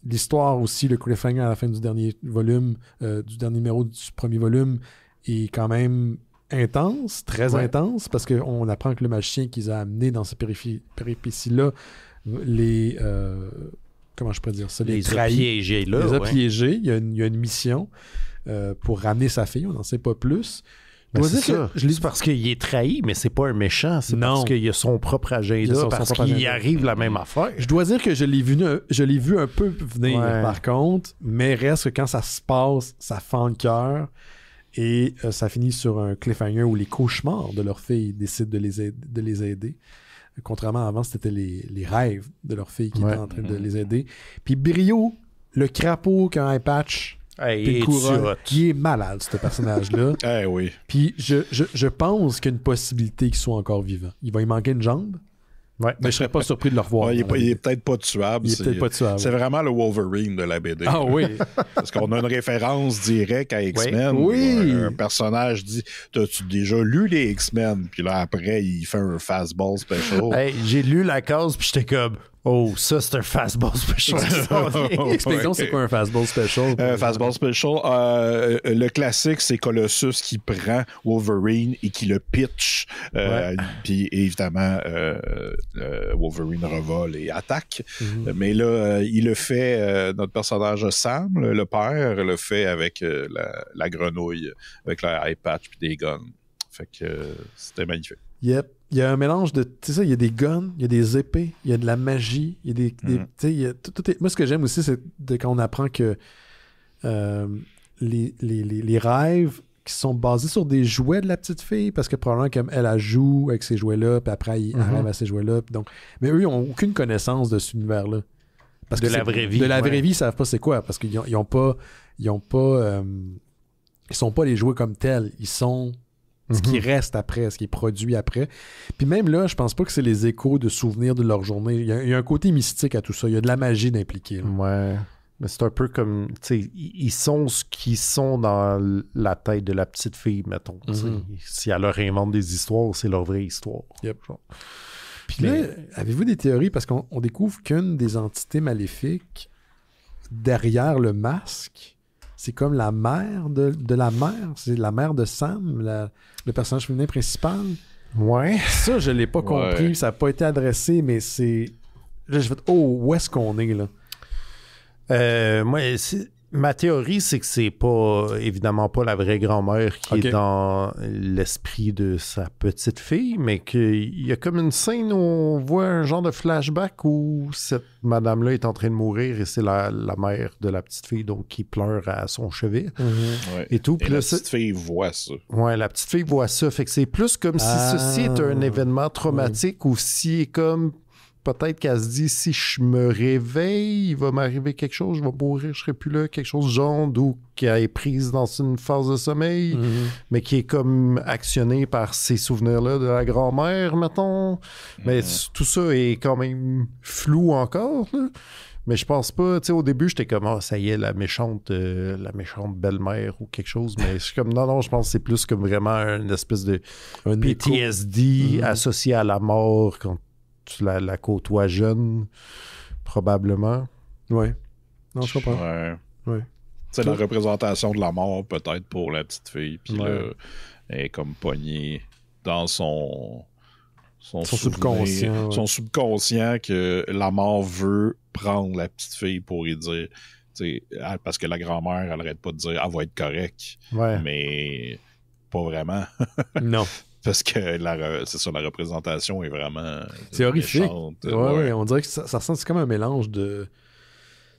L'histoire aussi, le cliffhanger à la fin du dernier volume, du dernier numéro du premier volume, est quand même intense, très intense, parce qu'on apprend que le magicien qu'ils a amené dans ces péripéties-là, comment je pourrais dire ça? Les a piégés, là. Les a piégés. Il y a une mission pour ramener sa fille, on n'en sait pas plus. Ben, c'est parce qu'il est trahi, mais c'est pas un méchant. C'est parce qu'il a son propre agenda, parce qu'il y arrive la même affaire. Je dois dire que je l'ai vu un peu venir, par contre, mais reste que quand ça se passe, ça fend le cœur. Et ça finit sur un cliffhanger où les cauchemars de leur fille décident de les aider. Contrairement à avant, c'était les rêves de leur fille qui étaient en train de les aider. Puis Brio, le crapaud qui a un eye patch, qui est malade, ce personnage-là. Oui. Puis je pense qu'il y a une possibilité qu'il soit encore vivant. Il va y manquer une jambe. Ouais. Mais je serais pas surpris de le revoir. Il est peut-être pas tuable. C'est vraiment le Wolverine de la BD. Ah oui. Parce qu'on a une référence directe à X-Men. Oui. Un personnage dit T'as-tu déjà lu les X-Men? Puis là, après, il fait un fastball special. J'ai lu la case, puis j'étais comme oh, ça, c'est un fastball special. Expliquons, c'est quoi un fastball special? Fastball special, le classique, c'est Colossus qui prend Wolverine et qui le pitch. Puis évidemment, Wolverine revole et attaque. Mm-hmm. Mais là, il le fait, notre personnage Sam, le père, le fait avec la grenouille, avec le eye patch puis des guns. Fait que c'était magnifique. Yep. Il y a un mélange de... Tu sais ça, il y a des guns, il y a des épées, il y a de la magie, il y a tu sais, il y a tout est... Moi, ce que j'aime aussi, c'est quand on apprend que les rêves qui sont basés sur des jouets de la petite fille, parce que probablement comme elle joue avec ces jouets-là, puis après, elle rêve à ces jouets-là. Donc... Mais eux, ils n'ont aucune connaissance de cet univers-là. Parce de la vraie vie. De la vraie vie, ils savent pas c'est quoi, parce qu'ils ont pas... Ils sont pas les jouets comme tels. Ils sont... ce qui reste après, ce qui est produit après. Puis même là, je pense pas que c'est les échos de souvenirs de leur journée. Il y a un côté mystique à tout ça. Il y a de la magie d'impliquer. Ouais. Mais c'est un peu comme, tu sais, ils sont ce qu'ils sont dans la tête de la petite fille, mettons. Si elle leur invente des histoires, c'est leur vraie histoire. Yep. Puis là, avez-vous des théories? Parce qu'on découvre qu'une des entités maléfiques derrière le masque, c'est comme la mère de la mère. C'est la mère de Sam, le personnage féminin principal. Ouais. Ça, je l'ai pas compris. Ça n'a pas été adressé, mais c'est... Là, j'ai fait « Oh, où est-ce qu'on est, là? » Moi, ma théorie, c'est que c'est pas, évidemment pas la vraie grand-mère qui est dans l'esprit de sa petite fille, mais qu'il y a comme une scène où on voit un genre de flashback où cette madame-là est en train de mourir et c'est la mère de la petite fille, donc qui pleure à son chevet et tout. Et la petite fille voit ça. Ouais, la petite fille voit ça. Fait que c'est plus comme si ceci est un événement traumatique ou si est comme... Peut-être qu'elle se dit, si je me réveille, il va m'arriver quelque chose, je vais mourir, je serai plus là, quelque chose de genre, ou qu'elle est prise dans une phase de sommeil, mais qui est comme actionnée par ces souvenirs-là de la grand-mère, mettons. Mais tout ça est quand même flou encore, là. Mais je pense pas, tu sais, au début, j'étais comme, ça y est, la méchante belle-mère ou quelque chose. Mais je suis comme, non, je pense que c'est plus comme vraiment une espèce de PTSD associé à la mort quand tu la côtoies jeune, probablement. Ouais. Non, je comprends. Ouais. C'est la représentation de la mort, peut-être, pour la petite fille. Puis là, elle est comme pognée dans son subconscient. Ouais. Son subconscient que la mort veut prendre la petite fille pour y dire... Parce que la grand-mère, elle arrête pas de dire « Elle va être correcte. » Mais pas vraiment. Non. Parce que c'est ça, la représentation est vraiment... C'est horrifique. Ouais. On dirait que ça ressemble, c'est comme un mélange de...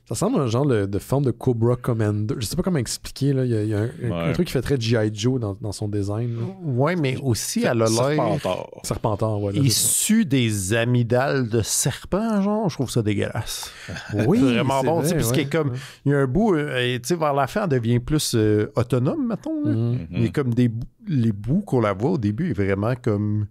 Ça ressemble à un genre de forme de Cobra Commander. Je sais pas comment expliquer, là. Il y a un truc qui fait très G.I. Joe dans son design. Là. Ouais, mais aussi, elle a l'air... Serpentard, ouais. Issu des amygdales de serpent, genre. Je trouve ça dégueulasse. Oui, c'est vraiment bon, tu sais, parce qu'il y a comme... Il y a un bout, tu sais, vers la fin, elle devient plus autonome, mettons. Là. Il y a comme les bouts qu'on la voit au début est vraiment comme...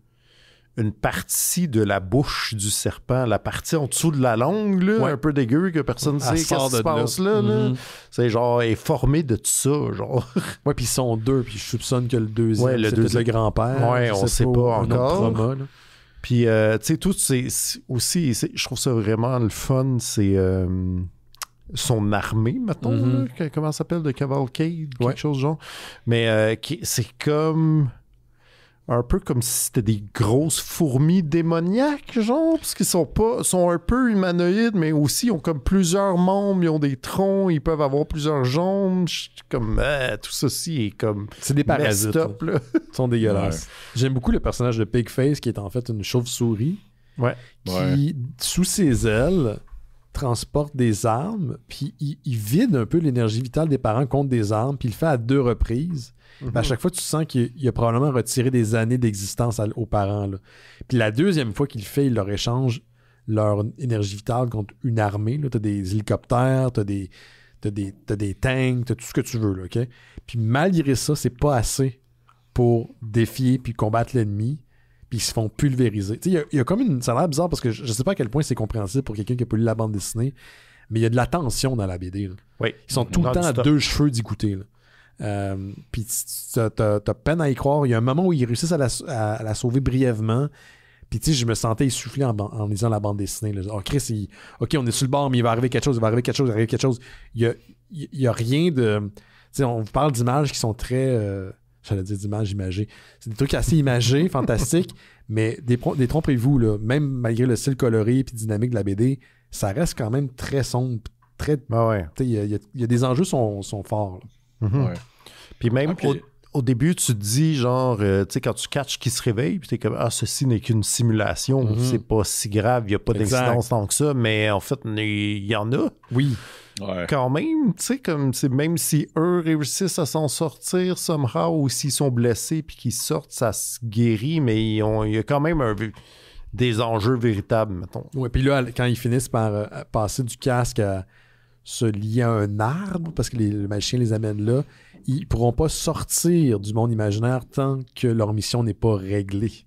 une partie de la bouche du serpent, la partie en dessous de la langue, là, un peu dégueu, que personne ne sait qu'est-ce qui se passe là. C'est genre, est formé de tout ça, genre. Ouais, puis ils sont deux, puis je soupçonne que le deuxième, c'est peut-être le grand-père. Ouais, on sait pas encore. Trauma, puis, tu sais, tout, c'est aussi, je trouve ça vraiment le fun, c'est son armée, mettons, là, comment ça s'appelle, de Cavalcade, quelque chose genre. Mais c'est comme... un peu comme si c'était des grosses fourmis démoniaques, genre, parce qu'ils sont un peu humanoïdes, mais aussi ils ont comme plusieurs membres, ils ont des troncs, ils peuvent avoir plusieurs jambes, comme tout ceci est comme c'est des parasites. Up, là. Ils sont dégueulasses. J'aime beaucoup le personnage de Pigface qui est en fait une chauve-souris qui, sous ses ailes, transporte des armes, puis il vide un peu l'énergie vitale des parents contre des armes, puis il le fait à 2 reprises. À chaque fois, tu sens qu'il a probablement retiré des années d'existence aux parents. Là. Puis la deuxième fois qu'il le fait, il leur échange leur énergie vitale contre une armée. Tu as des hélicoptères, tu as des tanks, tu as tout ce que tu veux. Là, okay? Puis malgré ça, c'est pas assez pour défier puis combattre l'ennemi. Puis ils se font pulvériser. Il y a comme une... Ça a l'air bizarre parce que je sais pas à quel point c'est compréhensible pour quelqu'un qui a pas lu la bande dessinée, mais il y a de la tension dans la BD. Là. Oui. Ils sont tout le temps à 2 cheveux d'y goûter. Là. Puis t'as peine à y croire. Il y a un moment où ils réussissent à la sauver brièvement. Puis tu sais, je me sentais essoufflé en lisant la bande dessinée. Là. Oh, Chris, OK, on est sur le bord, mais il va arriver quelque chose. Il y a rien de... Tu sais, on vous parle d'images qui sont très... j'allais dire d'images imagées. C'est des trucs assez imagés, fantastiques, mais détrompez-vous, là, même malgré le style coloré et dynamique de la BD, ça reste quand même très sombre. Très... Il y a des enjeux sont forts. Mm-hmm. Puis même au début, tu te dis, genre, tu sais, quand tu catches qu'il se réveille, puis t'es comme, ceci n'est qu'une simulation, c'est pas si grave, il n'y a pas d'incidence tant que ça, mais en fait, il y en a. Oui. Quand même, tu sais, comme même si eux réussissent à s'en sortir somehow, ou s'ils sont blessés puis qu'ils sortent, ça se guérit, mais il y a quand même des enjeux véritables, mettons. Oui, puis là, quand ils finissent par passer du casque à se lier à un arbre, parce que le magicien les amène là, ils pourront pas sortir du monde imaginaire tant que leur mission n'est pas réglée.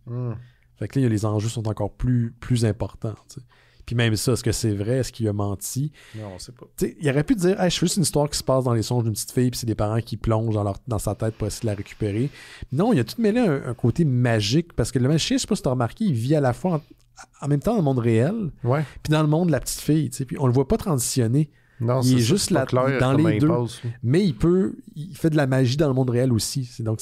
Fait que là, les enjeux sont encore plus importants. T'sais. Puis même ça, est-ce que c'est vrai? Est-ce qu'il a menti? Non, on sait pas. T'sais, il aurait pu dire, je fais juste une histoire qui se passe dans les songes d'une petite fille, puis c'est des parents qui plongent dans sa tête pour essayer de la récupérer. Non, il a tout mêlé un côté magique, parce que le magicien, je sais pas si tu as remarqué, il vit à la fois en même temps dans le monde réel, puis dans le monde de la petite fille. Puis on le voit pas transitionner. Non, il est juste là dans les deux. Mais il fait de la magie dans le monde réel aussi. Donc,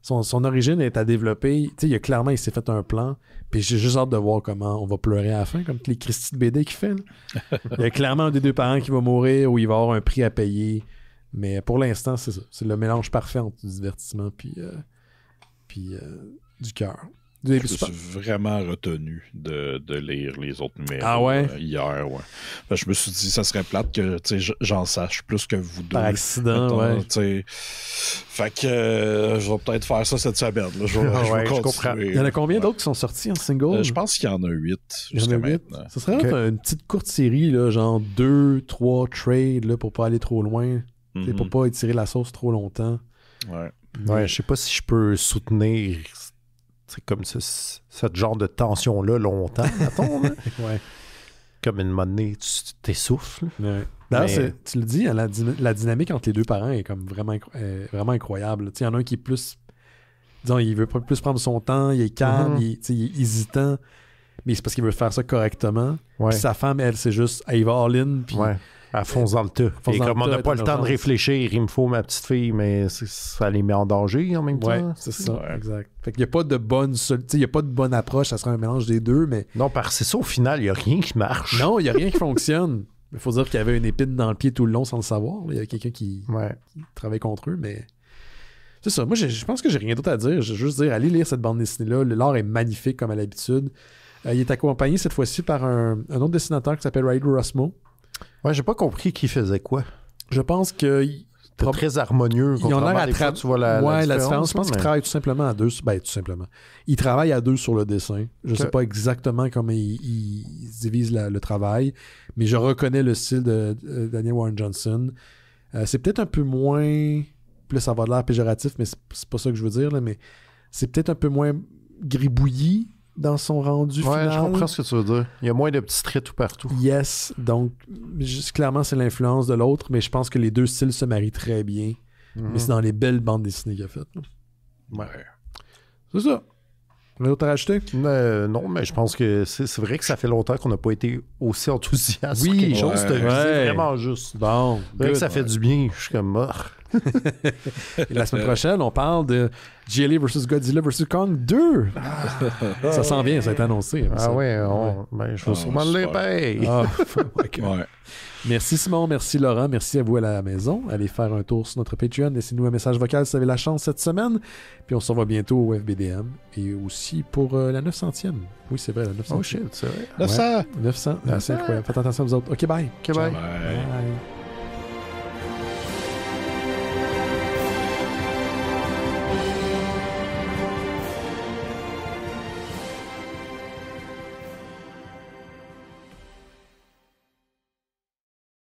son origine est à développer. Il s'est fait un plan. Puis j'ai juste hâte de voir comment on va pleurer à la fin, comme les Christy de BD qu'il fait. Il y a clairement un des 2 parents qui va mourir ou il va avoir un prix à payer. Mais pour l'instant, c'est ça. C'est le mélange parfait entre du divertissement puis du cœur. Je me suis vraiment retenu de lire les autres numéros hier. Ouais. Je me suis dit, ça serait plate que j'en sache plus que vous deux. Par accident, Fait que je vais peut-être faire ça cette semaine. Là. Je vais comprends. Il y en a combien d'autres qui sont sortis en single? Je pense qu'il y en a 8 jusqu'à maintenant. Ça serait une petite courte série, là, genre 2-3 trades là, pour pas aller trop loin. Pour pas étirer la sauce trop longtemps. Ouais, je sais pas si je peux soutenir... C'est comme ce genre de tension-là longtemps, mettons. Comme une monnaie, tu t'essouffles. D'ailleurs, tu le dis, la dynamique entre les 2 parents est comme vraiment incroyable. Il y en a un qui est plus... Disons, il veut plus prendre son temps, il est calme, il est hésitant, mais c'est parce qu'il veut faire ça correctement. Puis sa femme, elle, c'est juste, elle va all-in, puis... Elle fonce dans le tas. Et comme on n'a pas le temps de réfléchir, il me faut ma petite fille, mais ça les met en danger en même temps. Oui, c'est ça, exact. Fait qu'il n'y a pas de bonne approche, ça serait un mélange des deux, mais... Non, parce que c'est ça, au final, il n'y a rien qui marche. Non, il n'y a rien qui fonctionne. Il faut dire qu'il y avait une épine dans le pied tout le long sans le savoir. Il y a quelqu'un qui travaille contre eux, mais... C'est ça. Moi, je pense que j'ai rien d'autre à dire. Je veux juste dire, allez lire cette bande dessinée-là. L'art est magnifique, comme à l'habitude. Il est accompagné cette fois-ci par un autre dessinateur qui s'appelle Ryder Rossmo. Ouais, j'ai pas compris qui faisait quoi. Je pense que... C'était très harmonieux. Ils ont l'air à tu vois la différence. Je pense qu'ils travaillent tout simplement à 2. Ben, tout simplement. Ils travaillent à 2 sur le dessin. Je sais pas exactement comment ils divisent le travail, mais je reconnais le style de Daniel Warren Johnson. C'est peut-être un peu moins... Plus ça va de l'air péjoratif, mais c'est pas ça que je veux dire, là, mais c'est peut-être un peu moins gribouillis dans son rendu final. Je comprends ce que tu veux dire. Il y a moins de petits traits tout partout. Yes. Donc, clairement, c'est l'influence de l'autre, mais je pense que les 2 styles se marient très bien. Mais c'est dans les belles bandes dessinées qu'il a faites. C'est ça. On a d'autres à rajouter? Non, mais je pense que c'est vrai que ça fait longtemps qu'on n'a pas été aussi enthousiaste sur quelque chose. C'est vraiment juste. Bon. C'est vrai que ça fait du bien. Je suis comme mort. Et la semaine prochaine, on parle de GLA vs Godzilla vs Kong 2. Ça s'en vient, ça a été annoncé. Ah ouais, je vais sûrement le payer. Ouais. Merci Simon, merci Laurent, merci à vous à la maison. Allez faire un tour sur notre Patreon, laissez-nous un message vocal si vous avez la chance cette semaine. Puis on se revoit bientôt au FBDM et aussi pour la 900e. Oui, c'est vrai, la 900e. Oh shit, c'est vrai. 900! Ouais, 900, c'est incroyable. Faites attention à vous autres. OK, bye. OK, bye. Bye. Bye.